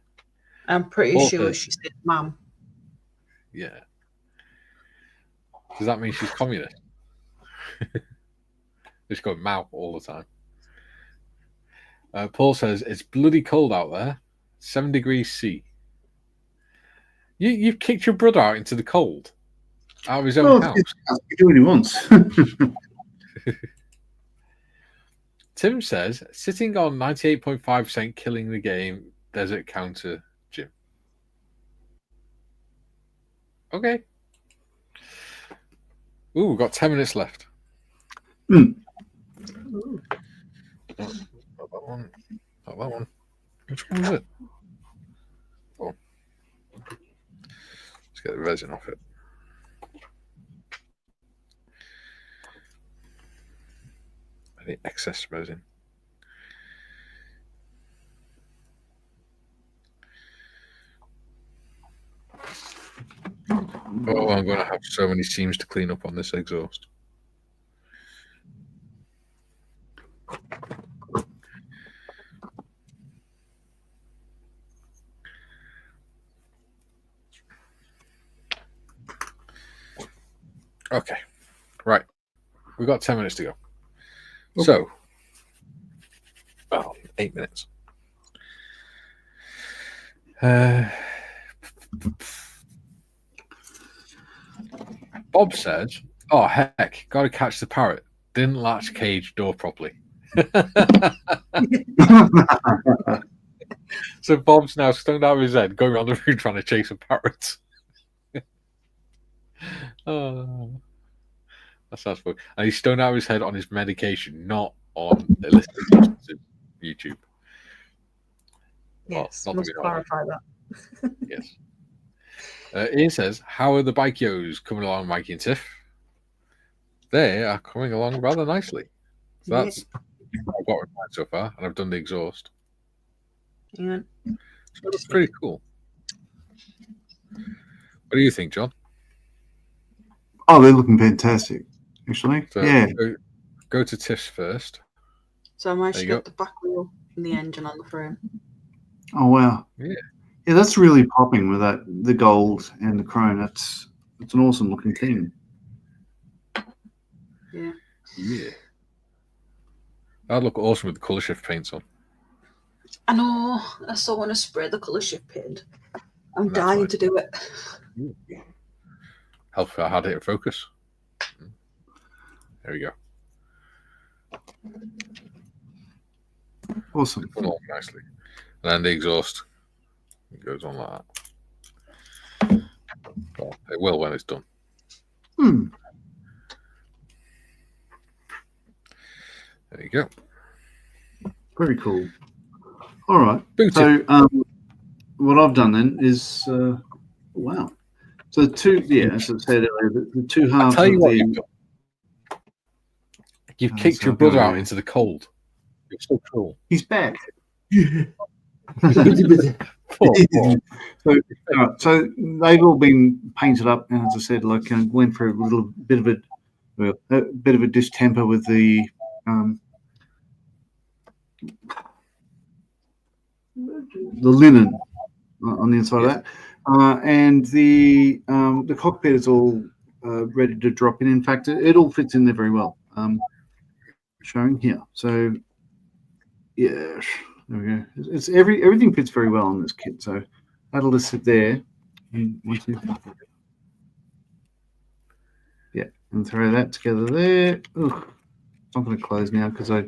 [SPEAKER 3] I'm pretty
[SPEAKER 1] Paul
[SPEAKER 3] sure
[SPEAKER 1] says-
[SPEAKER 3] she said mum.
[SPEAKER 1] Yeah. Does that mean she's communist? Just go mouth all the time. Paul says, it's bloody cold out there. 7 degrees C. You've kicked your brother out into the cold, out of his own house.
[SPEAKER 2] He can do what he wants.
[SPEAKER 1] Tim says, sitting on 98.5% killing the game, desert counter, Jim. Okay. Ooh, we've got 10 minutes left.
[SPEAKER 2] Mm.
[SPEAKER 1] Not that one. Not that one. Which one was it? Oh. Let's get the resin off it. Any excess resin. Oh, I'm going to have so many seams to clean up on this exhaust. Okay, right. We've got 10 minutes to go. Okay. So, 8 minutes. Bob says, "Oh heck, got to catch the parrot. Didn't latch cage door properly." So Bob's now stoned out of his head, going around the room trying to chase a parrot. Oh, that sounds funny. And he's stoned out of his head on his medication, not on illicit substances. YouTube.
[SPEAKER 3] Yes, well, must clarify that.
[SPEAKER 1] Yes. Ian says, "How are the bike-yos coming along, Mikey and Tiff?" They are coming along rather nicely. So that's what I've got with mine so far, and I've done the exhaust.
[SPEAKER 3] Yeah.
[SPEAKER 1] So that's pretty cool. What do you think, John?
[SPEAKER 2] Oh, they're looking fantastic, actually.
[SPEAKER 1] So
[SPEAKER 2] yeah.
[SPEAKER 1] Go to Tiff's first.
[SPEAKER 3] So I managed to get the back wheel and the engine on the frame.
[SPEAKER 2] Oh, wow.
[SPEAKER 1] Yeah.
[SPEAKER 2] Yeah, that's really popping with that, the gold and the chrome. It's an awesome looking thing.
[SPEAKER 3] Yeah.
[SPEAKER 1] Yeah. That'd look awesome with the colour shift paints on.
[SPEAKER 3] I know. I still want to spray the colour shift paint. I'm dying to do it.
[SPEAKER 1] Help if I had it in focus. There we go.
[SPEAKER 2] Awesome.
[SPEAKER 1] Put along nicely. And then the exhaust goes on like that. Well, it will when it's done. There you go.
[SPEAKER 2] Very cool. All right.
[SPEAKER 1] Booty.
[SPEAKER 2] So what I've done then is wow. So as I said earlier, the two halves.
[SPEAKER 1] I'll tell you
[SPEAKER 2] of
[SPEAKER 1] what
[SPEAKER 2] the,
[SPEAKER 1] you've done. You've kicked your brother out into the cold. You're so cool.
[SPEAKER 2] He's back. So they've all been painted up, and as I said, like went for a little bit of a distemper with the linen on the inside of that, and the cockpit is all ready to drop in. In fact, it all fits in there very well. Showing here, so yeah. There we go. It's everything fits very well on this kit, so that'll just sit there. Yeah, and throw that together there. Ooh, it's not going to close now because I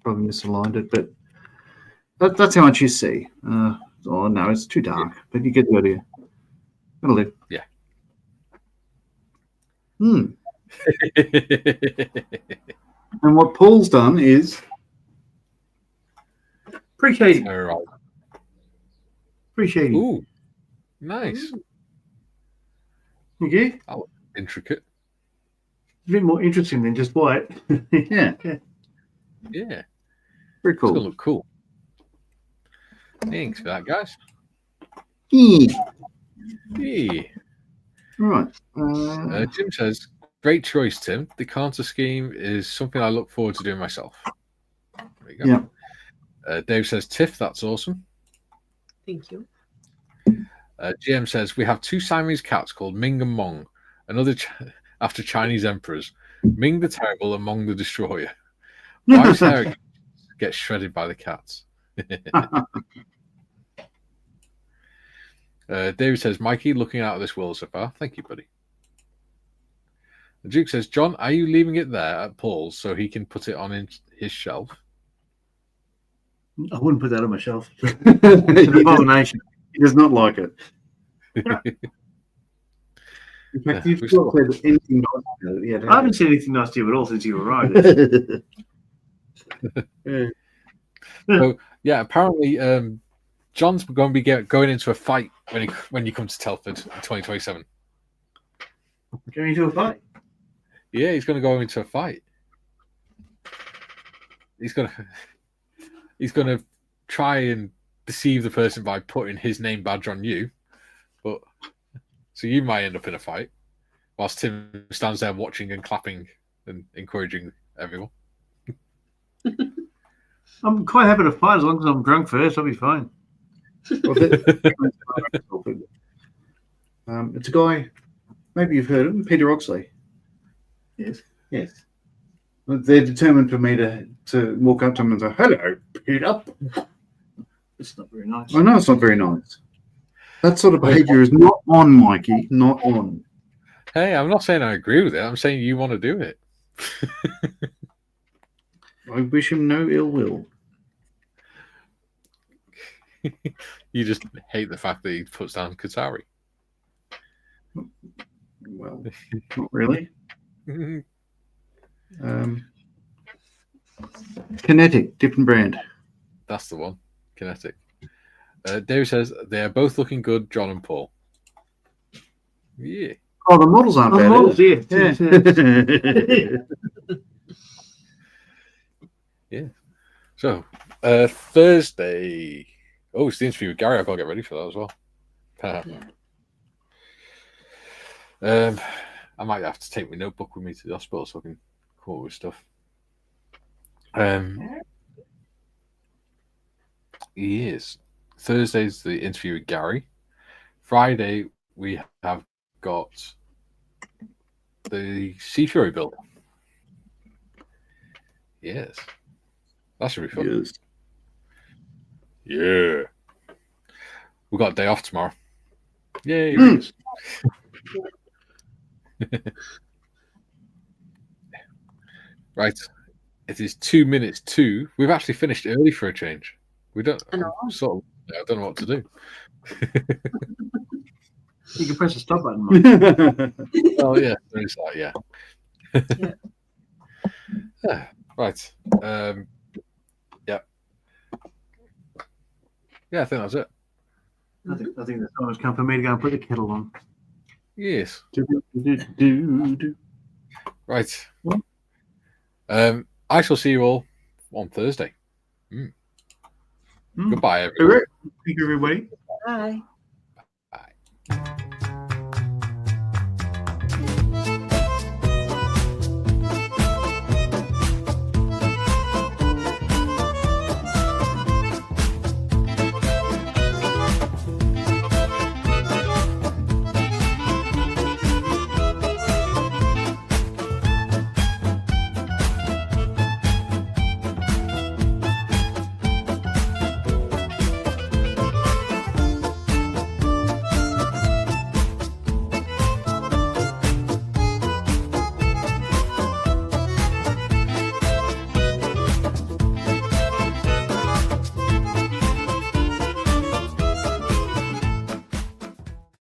[SPEAKER 2] probably misaligned it, but that's how much you see. Oh no, it's too dark, but you get the idea. That'll do.
[SPEAKER 1] Yeah.
[SPEAKER 2] And what Paul's done is preheating.
[SPEAKER 1] All right.
[SPEAKER 2] Preheating.
[SPEAKER 1] Ooh, nice.
[SPEAKER 2] Okay.
[SPEAKER 1] Oh, intricate.
[SPEAKER 2] A bit more interesting than just white. Yeah.
[SPEAKER 1] Yeah.
[SPEAKER 2] Very cool.
[SPEAKER 1] It's gonna look cool. Thanks for that, guys.
[SPEAKER 2] Yeah. All right.
[SPEAKER 1] Jim says, "Great choice, Tim. The counter scheme is something I look forward to doing myself." There you go.
[SPEAKER 2] Yeah.
[SPEAKER 1] Dave says, "Tiff, that's awesome."
[SPEAKER 3] Thank you.
[SPEAKER 1] GM says, "We have two Siamese cats called Ming and Mong, another after Chinese emperors. Ming the Terrible and Mong the Destroyer. Wife's hair gets shredded by the cats." David says, Mikey, looking out of this world so far. Thank you, buddy. The Duke says, John, are you leaving it there at Paul's so he can put it on his shelf?
[SPEAKER 2] I wouldn't put that on my shelf.
[SPEAKER 4] It's an abomination.
[SPEAKER 2] He does not like it.
[SPEAKER 4] In fact, you've not said anything nice about it yet. I haven't said anything nice to you at all since you arrived.
[SPEAKER 1] So, yeah, apparently John's going to be going into a fight when you come to Telford in 2027.
[SPEAKER 4] Going into a fight?
[SPEAKER 1] Yeah, he's going to go into a fight. He's going to try and deceive the person by putting his name badge on you, but so you might end up in a fight, whilst Tim stands there watching and clapping and encouraging everyone.
[SPEAKER 4] I'm quite happy to fight as long as I'm drunk first. I'll be fine.
[SPEAKER 2] It's a guy. Maybe you've heard of him, Peter Oxley.
[SPEAKER 4] Yes.
[SPEAKER 2] Yes. They're determined for me to walk up to him and say, "Hello, Peter."
[SPEAKER 4] It's not very nice.
[SPEAKER 2] I know it's not very nice. That sort of behaviour is not on, Mikey. Not on.
[SPEAKER 1] Hey, I'm not saying I agree with it. I'm saying you want to do it.
[SPEAKER 2] I wish him no ill will.
[SPEAKER 1] You just hate the fact that he puts down Qatari.
[SPEAKER 2] Well, not really. Kinetic, different brand.
[SPEAKER 1] That's the one. Kinetic. Dave says they are both looking good, John and Paul. Yeah.
[SPEAKER 2] Oh, the models aren't bad.
[SPEAKER 4] Models, yeah.
[SPEAKER 1] Yeah. So, Thursday. Oh, it's the interview with Gary. I've got to get ready for that as well. I might have to take my notebook with me to the hospital so I can come up with stuff. Yes. Thursday's the interview with Gary. Friday, we have got the Sea Fury build. Yes. That should be fun.
[SPEAKER 2] Yes.
[SPEAKER 1] Yeah. We've got a day off tomorrow. Yay. Right. It is 2 minutes to. We've actually finished early for a change. We don't I don't know what to do.
[SPEAKER 4] You can press the stop button, Mike.
[SPEAKER 1] Oh yeah, there is that, yeah. Yeah. Right. Yeah. Yeah, I think that's it.
[SPEAKER 4] I think the time has come for me to go and put the kettle on.
[SPEAKER 1] Yes. Right.
[SPEAKER 2] What?
[SPEAKER 1] I shall see you all on Thursday. Goodbye, everyone.
[SPEAKER 4] Thank you, everybody.
[SPEAKER 3] Bye.